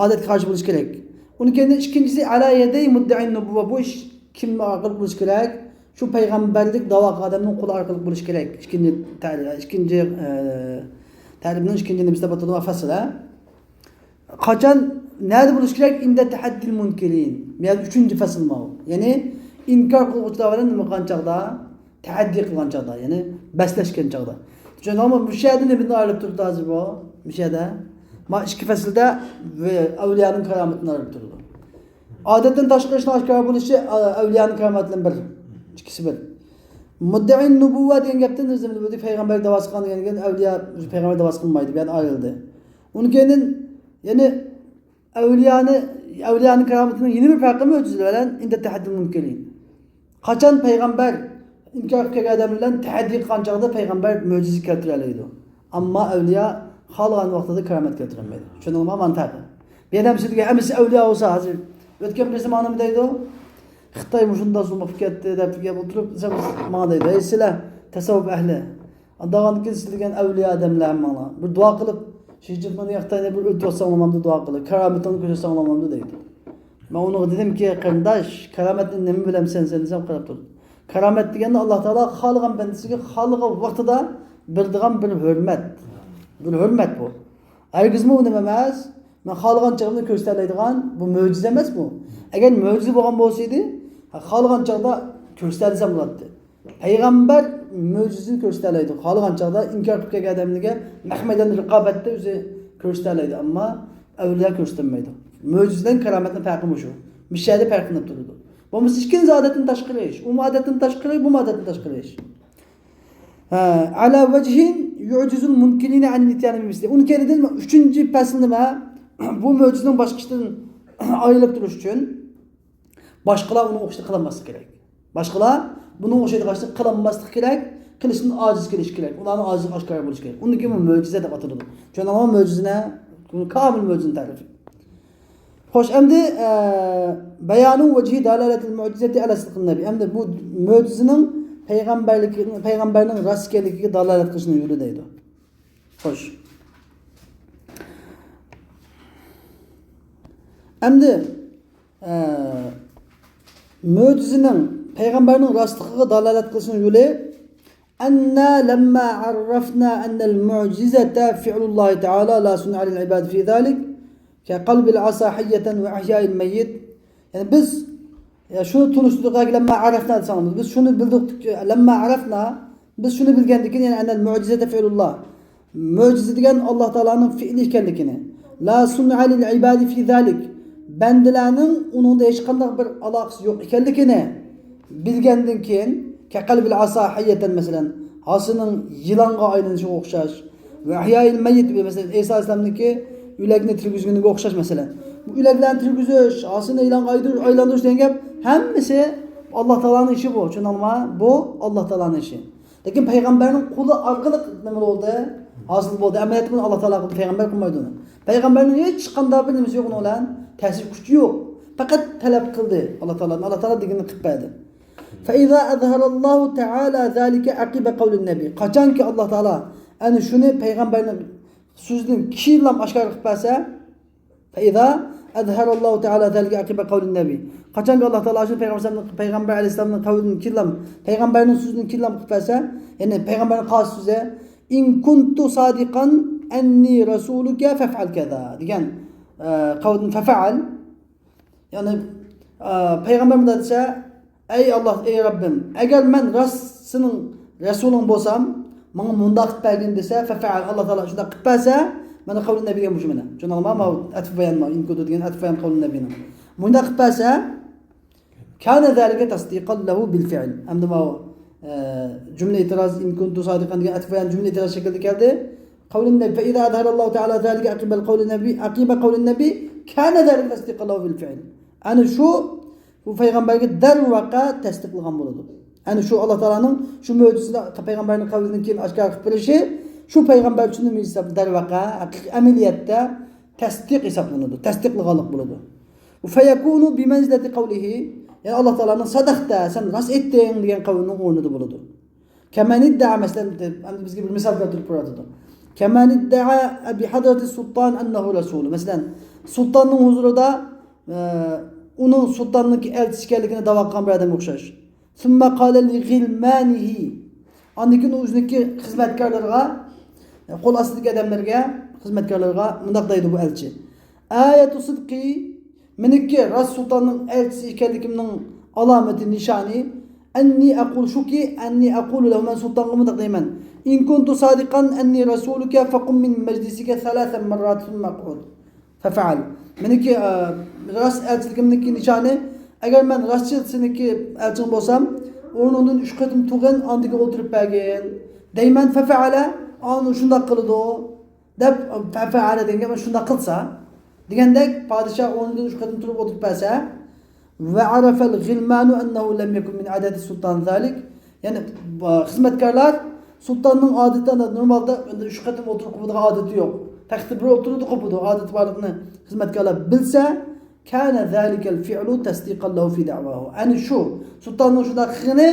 Odatga qarshi bo'lish kerak. Uni keyin ikkinchisi ala yaday mudda'in nubuva bu ish kimga orqali bo'lish kerak? Shu payg'ambarlik da'vo qilgan odamning qo'li orqali bo'lish kerak. Ikkinchi ta'rifning ikkinchi nimasi batulma fasla. Qachon nerede bo'lish kerak? Inda tahaddil munkirin. Yani üçüncü fasl bu. Yani inkar qiluvchilar bilan nima qilgan chaqda? Tahaddi qilgan chaqda, ya'ni baslashgan chaqda. Tushunammi? Bu yerda nima olib turibdi hozir bu? Bu yerda ma ikki faslda avliyoning karomatini olib turdi. Odatdan tashqari ishni oshkor bo'lishi avliyoning karomatidan bir, ikkisi bir. Mudda'in nubuva degan gapdan o'zimiz bu payg'ambar da'vosi qilgan degan avliyo payg'ambar da'vosi qilmaydi, bu yerda ayrıldı. Uni keyin yani avliyanın kerametinin yeni bir farkı mevcut olan inda tahaddül mümkinin. Kaçan peygamber inkar qilgan odam bilan tahaddi qilgan chaqda peygamber mo'jiza keltiradi. Ammo avliyo xohlagan vaqtida keramet keltirmaydi. Tushundingmi mantiqi? Bu ham sizga amisi avliyo bo'lsa hozir o'tgan bir zamonda deydi. Xitoy shunda zulm ketdi deb gap o'tirib mana deydi. Ey sizlar tasavvuf ahli. Adağan sizlarga avliyo odamlar mana bir duo qilib Şircikmanı yaktayına bir öt yoksa anlamamda dua kılır. Kerametini köşesi anlamamda deydi. Ben onu dedim ki kardeş, kerametin nemi bilem sen desem karab durdu. Keramet degende Allah Teala halıgan bendisiga halıga vaktida bildiğen bir hürmet. Bir hürmet bu. Herkesme bu dememez. Ben halıgan çağımda gösterleydiğen bu mucize emas bu. Eğer mucize bo'lgan bo'lsaydi, halıgan çağda gösterlesem buladı. Peygamber mucizini gösterleydi. Halıgan çağda inkar qilib kelgan odamlarga mahmadan riqobatda o'zi gösterleydi. Ammo avliyo göstermeydi. Mucizeden kerametin farkı şu. Bir şeyde farkını durdu. Bu ikkinchi odatdan tashqari ish. U odatdan tashqari, bu odatdan tashqari ish. Ala vajhin yu'jizul munkirina an ityani misli. Uni keyin üçüncü fasl nima? Bu mucizening boshqasidan ayrilib turish uchun boshqalar uni o'qishni qilmaslik kerak. Boshqalar buni o'xshaydigan ishni qilmaslik kerak. Qilishni ojiz kelish kerak. Ularning ojizligi oshkor bo'lishi kerak. Uniki mo'jiza deb ataladi. Tushunammi mo'jizani? Kamil mo'jizaning ta'rifi. Xo'sh, endi bayonu vajhi dalalatil mu'jizati ala sidqin nabiy. Endi bu mo'jizaning payg'ambarning rostligiga dalolat qilishni yo'li deydi. Xo'sh. Endi mo'jizaning payg'ambarning rostligiga dalolat qilishni yo'li anna lamma arrafna anna al-mu'jizata fi'lullah ta'ala la sun'a lil-ibad fi zalik ka qalbi al-asa hayyatan wa ahya'il mayyit. Yani biz şunu tunuştuk lamma arafna desanız biz şunu bildik lamma arafna biz şunu bilgendik yani anna al-mu'jizata fi'lullah. Mucize degan Allah Teala'nın fiili ekanligini. La sun'a lil-ibad fi zalik. Bendilerning uningda hech qanday bir aloqasi yo'q ekanligini bilgandan keyin ka qalbil asa hayyatan masalan hosining yilonga aylanishiga o'xshash va ahya'il mayyit masalan Isa alayhisolamniki ülakni tirgizguniga o'xshash masalan bu ülaklarni tirgizish hosini yilonga aylantirish degan gap hammasi Alloh taolaning ishi bu. Tushunammi? Bu Alloh taolaning ishi. Lekin payg'ambarning qo'li orqali nima bo'ldi? Hosil bo'ldi. Amaliyotda buni Alloh taolo qildi, payg'ambar qilmaydi uni. Payg'ambarning hech qanday bir nimasi yo'q uni bilan ta'sir kuchi yo'q. Faqat talab qildi Alloh taolo. Alloh taolo deganini qilib berdi. فإذا أظهر الله تعالى ذلك عقب قول النبي. Qachonki Alloh taolo ana shuni payg'ambarning so'zining kiylam oshkor qilib bersa, فإذا أظهر الله تعالى ذلك عقب قول النبي. Qachonki Alloh taolo shuni payg'ambar alayhisolamning qavlini kiylam, payg'ambarning so'zining kiylam qilib bersa, ya'ni payg'ambarning qos so'zi in kuntu sadiqan enni rasuluke fef'al keza degan kavlini fef'al yani Peygamber dese ey Allah ey Rabbim eğer ben senin Resulün bolsam bana mundaq qilib bergin dese fef'al Allah Teala shunda qilib bersa mana kavlin nabiga mush mana tushunalma atf bayan ma in kuntu degan atf bayan kavlin nabiyina mundaq qilib bersa kana zalika tasdiqan lahu bil fi'l amda ma cümle itiraz in kuntu sadiqan degan atf bayan cümle itiraz şekilde geldi kavlin nabi fe iza adhara Allah Teala zalika aqiba kavlin nabi aqiba kavlin nabi kana zalika tasdiqan lahu bil fi'l ana shu bu peygamberge darvaqa tasdiqlagan bo'ladi. Yani şu Allah Teala'nın şu mucizesinde peygamberin kavlinden keyin aşkar qilib berishi şu peygamber üçün hesab darvaqa ameliyatda tasdiq hisoblanadi, tasdiqlaganlik bo'ladi. Bu feyakunu bi manzilati qavlihi yani Allah Teala'nın sadaqta sen ras etding degan qavlinin o'rnida bo'ladi. Kaman idda'a masalan bizga bir misol keltirib ko'rsatdi. Kaman idda'a bi hadrati sultan annahu rasul. Masalan sultanning huzurida onun sultanlık elçisi ekanligini da'vo qilgan bir odamga o'xshash. Summa qala li ghilmanihi. Andikin o'ziniki xizmatkorlarga, qo'l ostidagi odamlarga, xizmatkorlarga mundaq deydi bu elchi. Ayatu sidqi meniki ras sultanning elchisi ekanligimning alomati nishoni anni aqul shuki anni aqulu lahu man sultanga mundaq deyman. In kuntu sadiqan anni rasuluka faqum min majlisika thalathan marrat thumma qud. Fafa'al. Meniki ras elchiligimniki nishoni agar men rasçıl seniki elçin bolsam o'rnidan 3 qatim turgan andiga o'tirib bergin deyman fafa'ala onu shunday qildi deb fafa'ala degan shunday qilsa degandek podshoh o'rnidan 3 qatim turib o'tirib bersa va arafal ghilmanu annahu lam yakun min adati sultan zalik yani xizmatkorlar sultanning odatidan normalda 3 qatim o'tirib qo'yadigan odati yo'q taxti bir o'tirdi qo'yadi odati borligini xizmatkorlar bilsa kana zalikal fi'lu tasdiqan lahu fi da'wahu. Ani shu sultanning shunda qilgani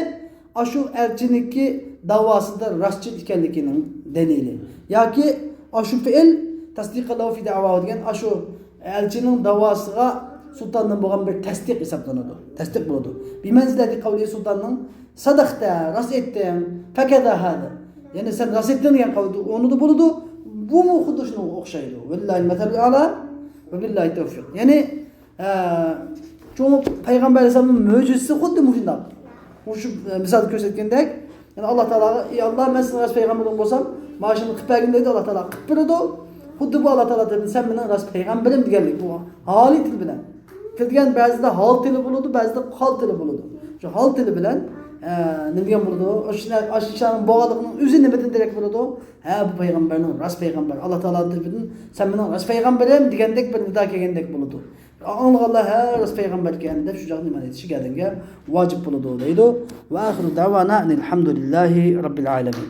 ashu elchiniki davosida rastchil ekanligining dalili. Yoki ashu fe'l tasdiqan lahu fi da'wahu degan ashu elchining davosiga sultandan bo'lgan bir tasdiq hisoblanadi. Tasdiq bo'ladi. Bi manzilati qavli sultanning sadaqta ras etding fakaza hada. Yani sen ras etding degan qavli o'rnida bo'ladi. Bu mu xuddi shunga o'xshaydi. Vallahi matal ala va billahi tawfiq. Yani çoğu Peygamber Aleyhisselam'ın mucizesi xuddi mushundoq. Şu misal ko'rsatgandek, yani Allah Teala ey Allah men sizning ras peygamberim bo'lsam, mana shuni qilib bergin deydi Allah Teala qilib beradi. Xuddi bu Allah Teala dedi sen mening ras peygamberim deganlik bu. Hali til bilan. Til degan ba'zida hol tili bo'ladi, ba'zida hol tili bo'ladi. Shu hol tili bilan nima degan bo'ladi? O'shaning bo'g'aliqning o'zi nimadan derak bo'ladi? Ha bu peygamberning ras peygamber. Allah Teala dedi sen mening ras peygamberim degandek bir nido kelgandek bo'ladi. Allah her ras peygamber kendinde şu canlı iman etişi geldiğinde vacip buluduğu deydi. Ve ahiru davana elhamdülillahi rabbil alemin.